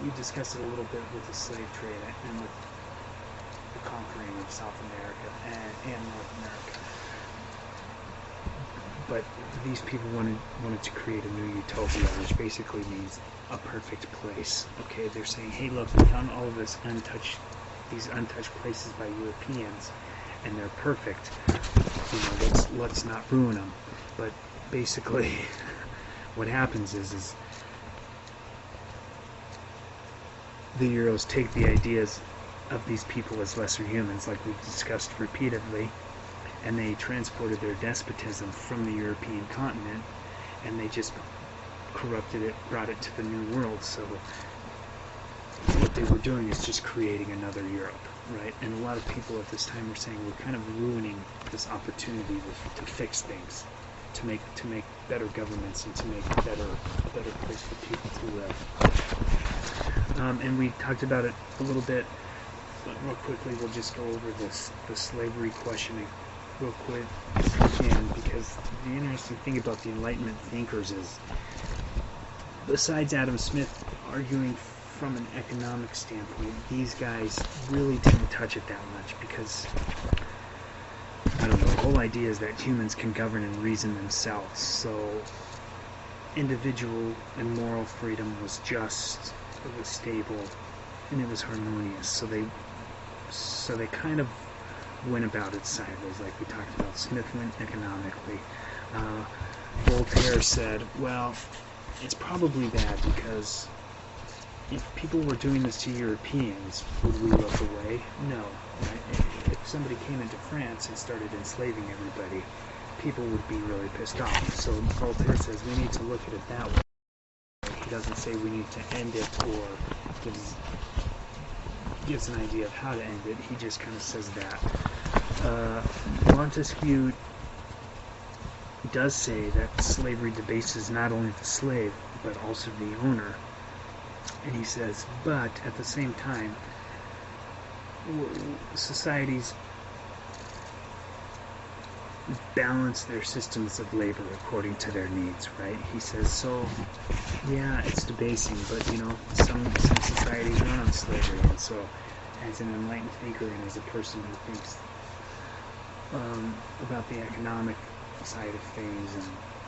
We discussed it a little bit with the slave trade and with the conquering of South America and North America. But these people wanted to create a new utopia, which basically means a perfect place. Okay, they're saying, hey, look, we found all of these untouched places by Europeans, and they're perfect. Let's not ruin them. But basically, what happens is the Euros take the ideas of these people as lesser humans, like we've discussed repeatedly, and they transported their despotism from the European continent, and they just corrupted it, brought it to the New World. So what they were doing is just creating another Europe, right? And a lot of people at this time were saying we're kind of ruining this opportunity to fix things, to make better governments, and to make a better place for people to live. And we talked about it a little bit, but real quickly we'll just go over the slavery questioning real quick, because the interesting thing about the Enlightenment thinkers is, besides Adam Smith arguing from an economic standpoint, these guys really didn't touch it that much, because I don't know, the whole idea is that humans can govern and reason themselves. So individual and moral freedom was just, it was stable, and it was harmonious. So they kind of went about it sideways, like we talked about. Smith went economically. Voltaire said, well, it's probably bad because if people were doing this to Europeans, would we look away? No. Right? If somebody came into France and started enslaving everybody, people would be really pissed off. So Voltaire says we need to look at it that way. He doesn't say we need to end it or gives an idea of how to end it. He just kind of says that. Montesquieu does say that slavery debases not only the slave, but also the owner. And he says, but at the same time, societies balance their systems of labor according to their needs, right? He says, so, yeah, it's debasing, but, some societies run on slavery, and so, as an enlightened thinker and as a person who thinks about the economic side of things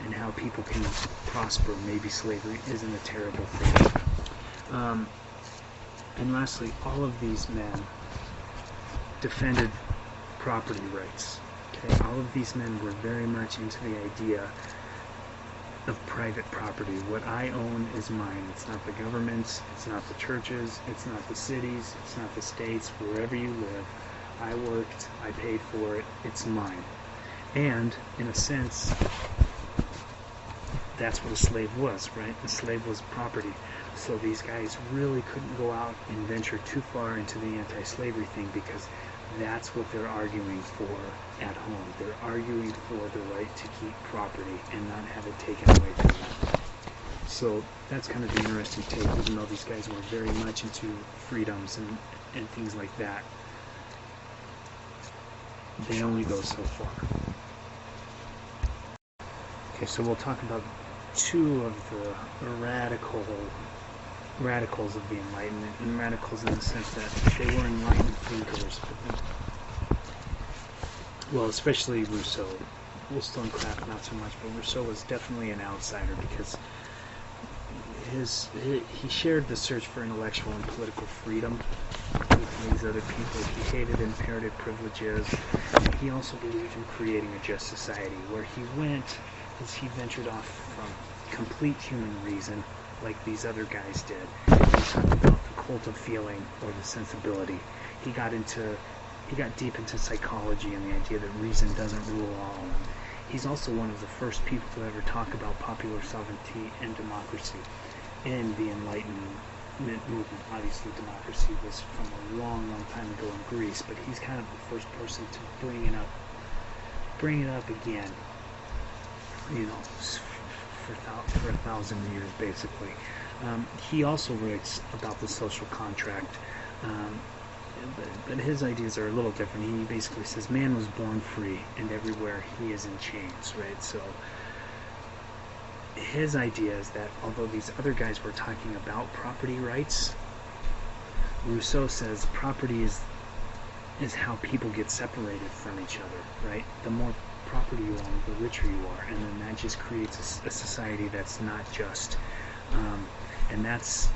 and how people can prosper, maybe slavery isn't a terrible thing. And lastly, all of these men defended property rights. Okay, all of these men were very much into the idea of private property. What I own is mine. It's not the government's, it's not the churches, it's not the cities, it's not the states, wherever you live. I worked, I paid for it, it's mine. And, in a sense, that's what a slave was, right? A slave was property. So these guys really couldn't go out and venture too far into the anti-slavery thing because that's what they're arguing for at home. They're arguing for the right to keep property and not have it taken away from them. So that's kind of the interesting take, even though these guys were very much into freedoms and things like that. They only go so far. Okay, so we'll talk about two of the radicals of the Enlightenment, and radicals in the sense that they were enlightened thinkers. Well, especially Rousseau. Wollstonecraft not so much, but Rousseau was definitely an outsider because he shared the search for intellectual and political freedom with these other people. He hated inherited privileges, and he also believed in creating a just society. Where he went is he ventured off from complete human reason, like these other guys did. He talked about the cult of feeling or the sensibility. He got deep into psychology and the idea that reason doesn't rule all. And he's also one of the first people to ever talk about popular sovereignty and democracy in the Enlightenment movement. Obviously, democracy was from a long, long time ago in Greece, but he's kind of the first person to bring it up again. For 1,000 years, basically. He also writes about the social contract, but his ideas are a little different. He basically says man was born free, and everywhere he is in chains, right? So his idea is that although these other guys were talking about property rights, Rousseau says property is how people get separated from each other, right? The more property you own, the richer you are, and then that just creates a society that's not just, and that's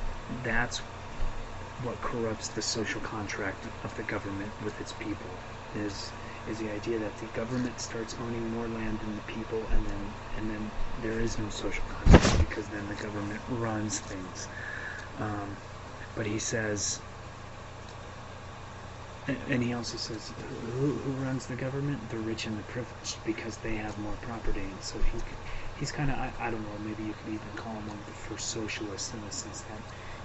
what corrupts the social contract of the government with its people. Is the idea that the government starts owning more land than the people, and then there is no social contract because then the government runs things. But he says. And he also says, who runs the government? The rich and the privileged, because they have more property. And so he's kind of, I don't know, maybe you could even call him one of the first socialists in the sense that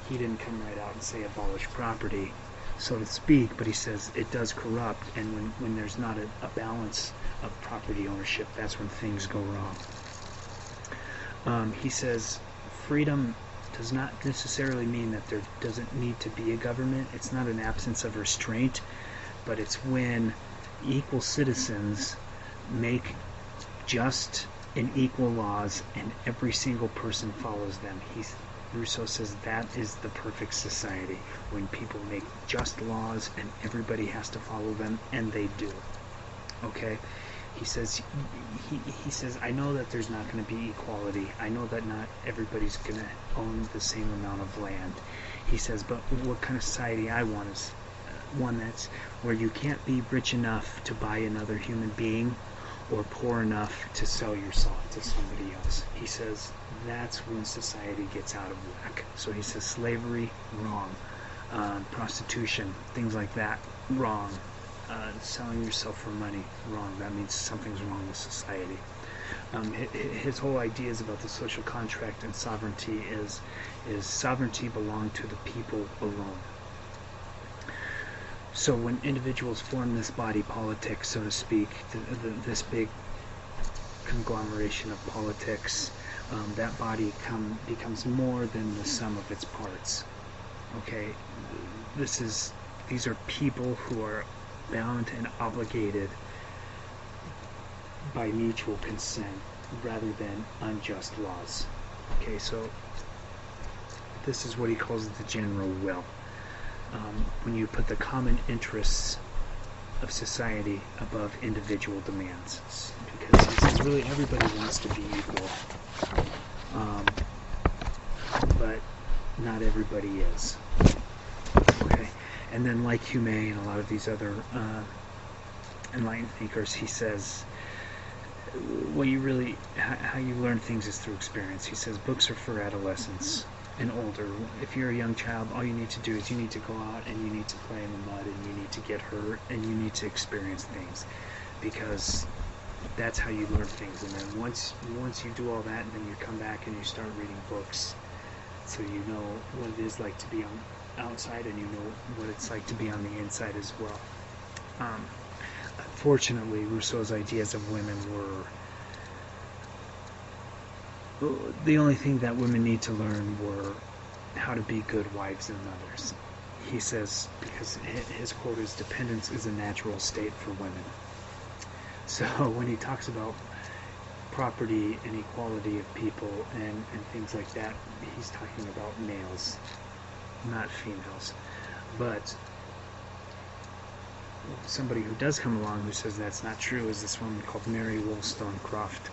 he didn't come right out and say abolish property, so to speak, but he says it does corrupt, and when there's not a balance of property ownership, that's when things go wrong. He says freedom does not necessarily mean that there doesn't need to be a government. It's not an absence of restraint, but it's when equal citizens make just and equal laws and every single person follows them. Rousseau says that is the perfect society, when people make just laws and everybody has to follow them, and they do. Okay? He says, I know that there's not going to be equality. I know that not everybody's going to own the same amount of land. He says, but what kind of society I want is one that's where you can't be rich enough to buy another human being or poor enough to sell your soul to somebody else. He says that's when society gets out of whack. So he says slavery, wrong. Prostitution, things like that, wrong. Selling yourself for money, wrong. That means something's wrong with society. His whole ideas about the social contract and sovereignty is sovereignty belonged to the people alone. So when individuals form this body politic, so to speak, this big conglomeration of politics, that body becomes more than the sum of its parts. Okay, these are people who are bound and obligated by mutual consent rather than unjust laws. Okay, so this is what he calls the general will. When you put the common interests of society above individual demands, because he says really everybody wants to be equal, but not everybody is. Okay, and then like Hume and a lot of these other enlightened thinkers, he says, well, how you learn things is through experience. He says books are for adolescents and older. If you're a young child, all you need to do is you need to go out and you need to play in the mud and you need to get hurt and you need to experience things, because that's how you learn things. And then once you do all that, then you come back and you start reading books, so you know what it is like to be on outside and you know what it's like to be on the inside as well. Unfortunately, Rousseau's ideas of women were the only thing that women need to learn were how to be good wives and mothers. He says, because his quote is, dependence is a natural state for women. So when he talks about property and equality of people and things like that, he's talking about males, not females. But somebody who does come along who says that's not true is this woman called Mary Wollstonecraft.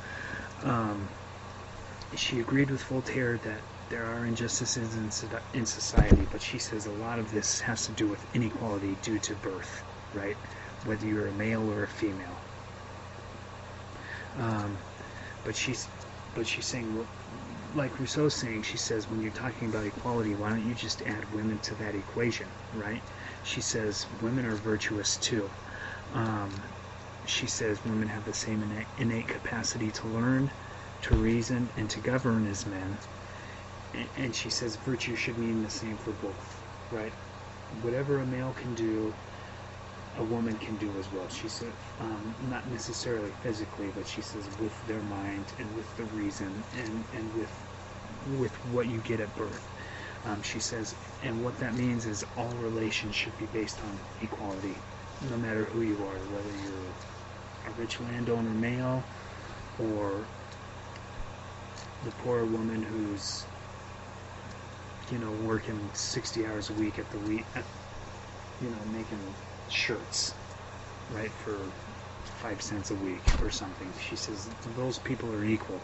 She agreed with Voltaire that there are injustices in society, but she says a lot of this has to do with inequality due to birth, right? Whether you're a male or a female. But she's saying, well, like Rousseau's saying, she says, when you're talking about equality, why don't you just add women to that equation, right? She says women are virtuous too. She says women have the same innate capacity to learn, to reason, and to govern as men. And she says virtue should mean the same for both, right? Whatever a male can do, a woman can do as well. She said, not necessarily physically, but she says with their mind and with the reason and with what you get at birth. She says, and what that means is all relations should be based on equality, no matter who you are, whether you're a rich landowner male or the poor woman who's, working 60 hours a week at the making shirts, right, for 5 cents a week or something. She says those people are equal.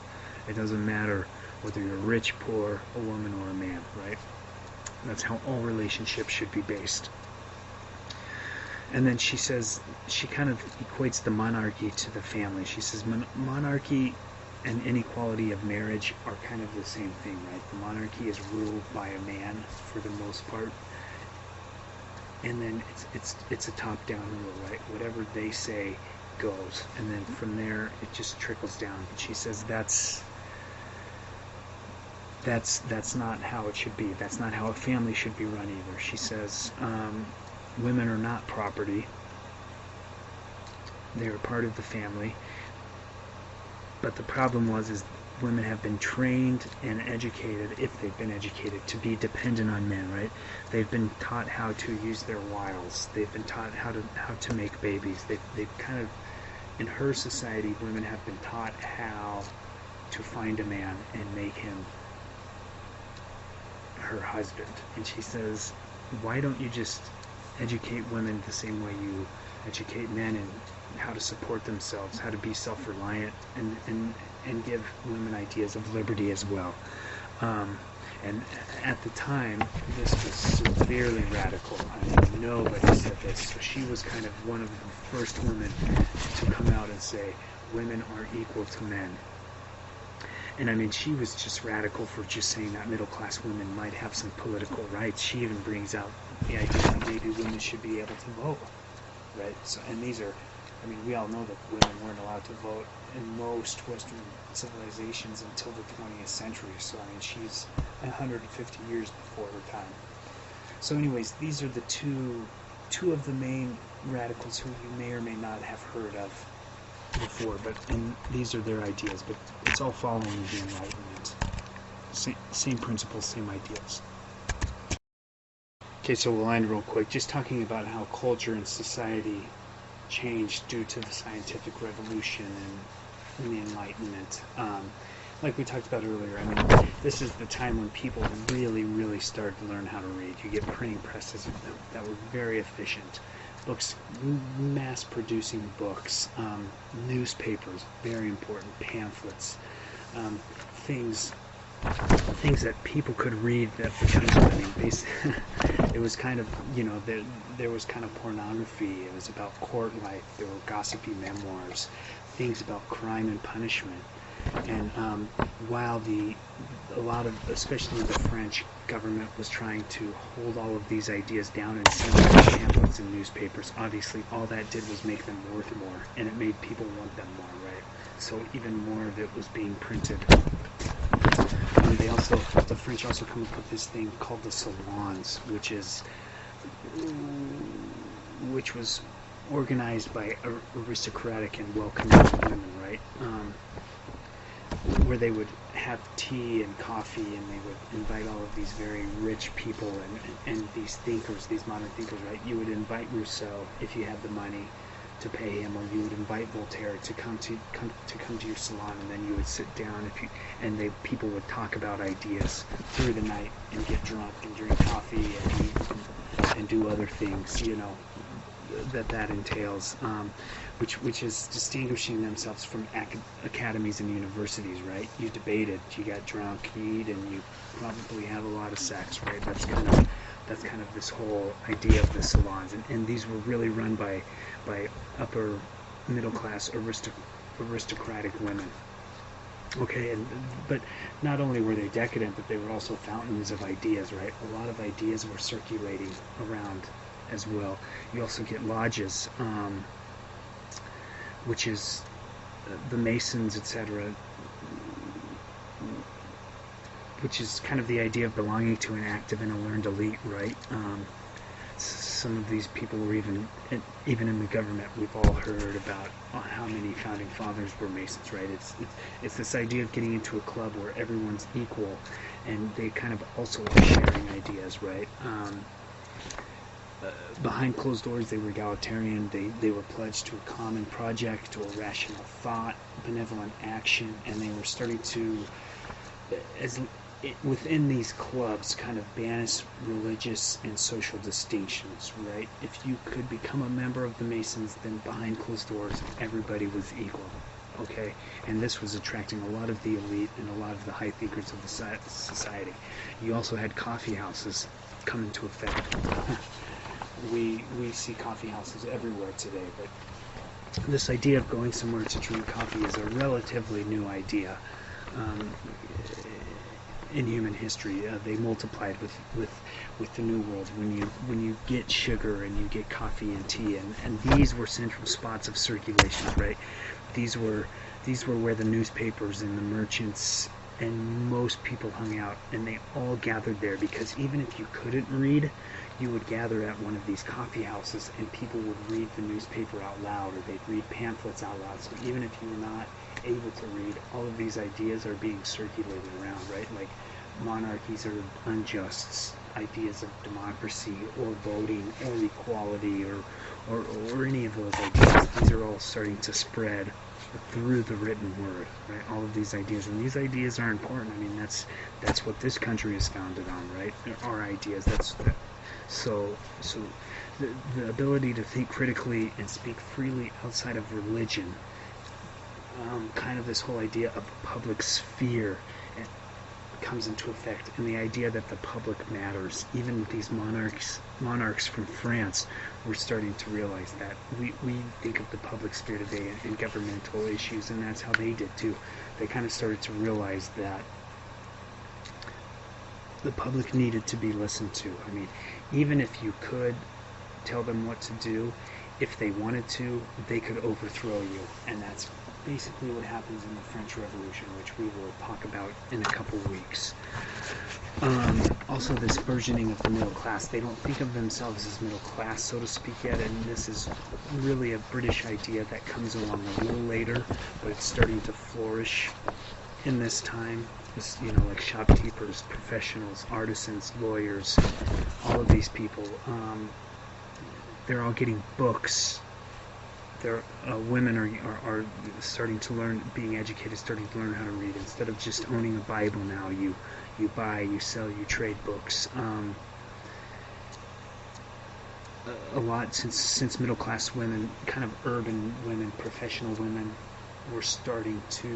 It doesn't matter whether you're rich, poor, a woman, or a man, right? That's how all relationships should be based. And then she says, she kind of equates the monarchy to the family. She says monarchy and inequality of marriage are kind of the same thing, right? The monarchy is ruled by a man for the most part, and then it's a top-down rule, right? Whatever they say goes, and then from there it just trickles down. But she says that's not how it should be. That's not how a family should be run either. She says women are not property. They are part of the family. But the problem is women have been trained and educated, if they've been educated, to be dependent on men, right? They've been taught how to use their wiles. They've been taught how to make babies. They've kind of, in her society, women have been taught how to find a man and make him her husband. And she says, why don't you just educate women the same way you educate men in how to support themselves, how to be self-reliant, and give women ideas of liberty as well. And at the time, this was severely radical. I mean, nobody said this. So she was kind of one of the first women to come out and say, women are equal to men. And I mean, she was just radical for just saying that middle-class women might have some political rights. She even brings out the idea that maybe women should be able to vote, right? So, and these are, I mean, we all know that women weren't allowed to vote in most Western civilizations until the 20th century. So, I mean, she's 150 years before her time. So anyways, these are the two of the main radicals who you may or may not have heard of before, and these are their ideas, but it's all following the Enlightenment. Same principles, same ideas. Okay, so we'll end real quick, just talking about how culture and society changed due to the scientific revolution and the Enlightenment. Like we talked about earlier, I mean, this is the time when people really, really started to learn how to read. You get printing presses that were very efficient. Books, mass-producing books, newspapers, very important, pamphlets, things that people could read that because, I mean, it was kind of, you know, there was kind of pornography. It was about court life. There were gossipy memoirs, things about crime and punishment. And while a lot of, especially the French government, was trying to hold all of these ideas down and send them to pamphlets and newspapers, obviously all that did was make them worth more, and it made people want them more, right? So even more of it was being printed. And the French also come up with this thing called the salons, which was organized by aristocratic and well-connected women, right? Where they would have tea and coffee, and they would invite all of these very rich people and these thinkers, these modern thinkers, right? You would invite Rousseau if you had the money to pay him, or you would invite Voltaire to come to your salon, and then you would sit down people would talk about ideas through the night and get drunk and drink coffee and eat and do other things, you know, that entails, which is distinguishing themselves from academies and universities, right? You debated, you got drunk, you eat, and you probably have a lot of sex, right? That's kind of this whole idea of the salons, and these were really run by upper middle class aristocratic women. Okay, but not only were they decadent, but they were also fountains of ideas, right? A lot of ideas were circulating around as well. You also get lodges, which is the Masons, etc., which is kind of the idea of belonging to an active and a learned elite, right? Some of these people were even in the government. We've all heard about how many founding fathers were Masons, right? It's this idea of getting into a club where everyone's equal, and they kind of also are sharing ideas, right? Behind closed doors, they were egalitarian. They were pledged to a common project or rational thought, benevolent action, and they were starting to, within these clubs, kind of banish religious and social distinctions, right? If you could become a member of the Masons, then behind closed doors, everybody was equal, okay? And this was attracting a lot of the elite and a lot of the high thinkers of the society. You also had coffee houses come into effect. We see coffee houses everywhere today, but this idea of going somewhere to drink coffee is a relatively new idea in human history. They multiplied with the New World when you get sugar and you get coffee and tea, and these were central spots of circulation, right? These were where the newspapers and the merchants and most people hung out, and they all gathered there, because even if you couldn't read, you would gather at one of these coffee houses, and people would read the newspaper out loud, or they'd read pamphlets out loud. So even if you were not able to read, all of these ideas are being circulated around, right? Like monarchies are unjust, ideas of democracy or voting or equality or any of those ideas. These are all starting to spread through the written word, right? All of these ideas, and these ideas are important. I mean, that's what this country is founded on, right? Our ideas. So the ability to think critically and speak freely outside of religion, kind of this whole idea of public sphere, comes into effect, and the idea that the public matters. Even these monarchs from France were starting to realize that we think of the public sphere today and governmental issues, and that's how they did too. They kind of started to realize that the public needed to be listened to. I mean, even if you could tell them what to do, if they wanted to, they could overthrow you, and that's basically what happens in the French Revolution, which we will talk about in a couple weeks. Also, this burgeoning of the middle class. They don't think of themselves as middle class, so to speak, yet, and this is really a British idea that comes along a little later, but it's starting to flourish in this time. This, like shopkeepers, professionals, artisans, lawyers, all of these people, they're all getting books. Women are starting to learn, being educated, starting to learn how to read. Instead of just owning a Bible now, you buy, you sell, you trade books. A lot since middle class women, kind of urban women, professional women, were starting to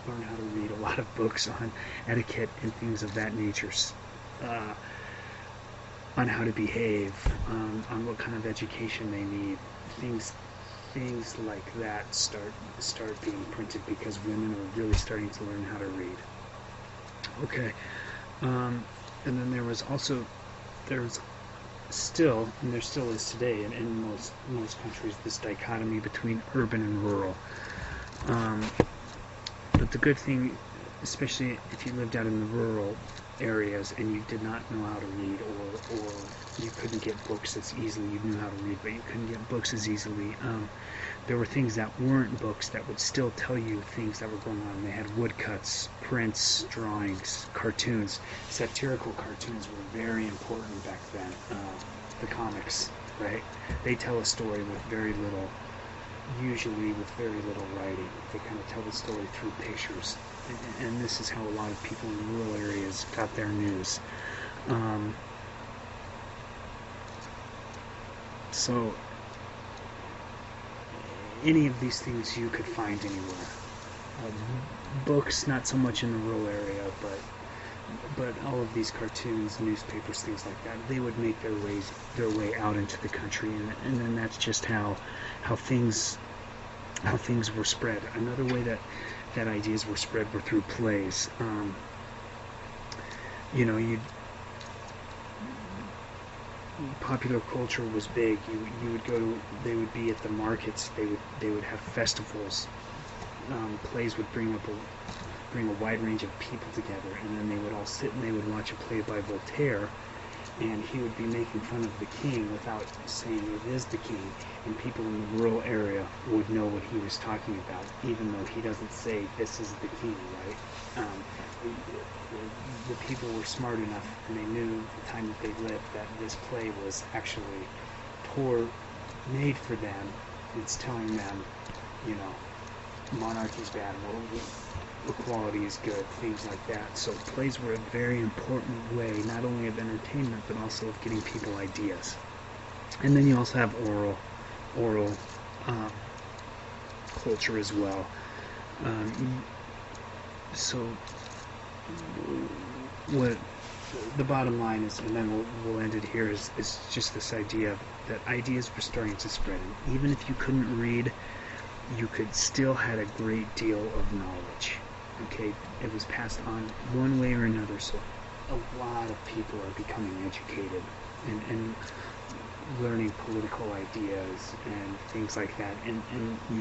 learn how to read. A lot of books on etiquette and things of that nature, on how to behave, on what kind of education they need. Things like that start being printed because women are really starting to learn how to read. Okay, and then there's still, and there still is today in most countries, this dichotomy between urban and rural. But the good thing, especially if you lived out in the rural areas and you did not know how to read, or you couldn't get books as easily, you knew how to read, but you couldn't get books as easily, there were things that weren't books that would still tell you things that were going on. They had woodcuts, prints, drawings, cartoons. Satirical cartoons were very important back then. The comics, right? They tell a story with very little, usually with very little writing. They kind of tell the story through pictures. And this is how a lot of people in rural areas got their news. So any of these things you could find anywhere. Books, not so much in the rural area, but all of these cartoons, newspapers, things like that, they would make their way out into the country, and then that's just how things were spread. Another way that ideas were spread were through plays. Popular culture was big. You would go to, they would be at the markets. They would have festivals. Plays would bring a wide range of people together, and then they would all sit and they would watch a play by Voltaire, and he would be making fun of the king without saying it is the king, and people in the rural area would know what he was talking about, even though he doesn't say this is the king, right? The people were smart enough, and they knew the time that they lived, that this play was actually made for them. It's telling them, monarchy's bad, equality is good, things like that. So plays were a very important way, not only of entertainment, but also of getting people ideas. And then you also have oral culture as well. So what the bottom line is, and then we'll end it here, is just this idea that ideas were starting to spread. And even if you couldn't read, you could still had a great deal of knowledge. Okay, it was passed on one way or another, so a lot of people are becoming educated and learning political ideas and things like that. And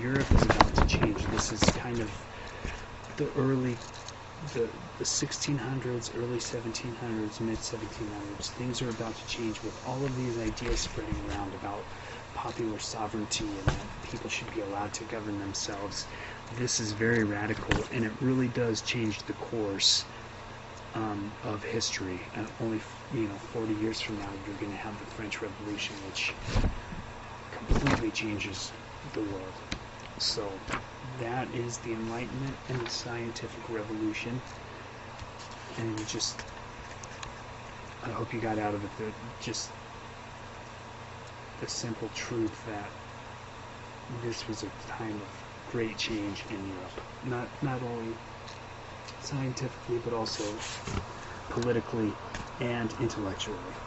Europe is about to change. This is kind of the 1600s, early 1700s, mid 1700s. Things are about to change with all of these ideas spreading around about popular sovereignty and that people should be allowed to govern themselves. This is very radical, and it really does change the course of history. And only 40 years from now, you're going to have the French Revolution, which completely changes the world. So that is the Enlightenment and the Scientific Revolution. And I hope you got out of it the simple truth that this was a time of great change in Europe. Not only scientifically, but also politically and intellectually.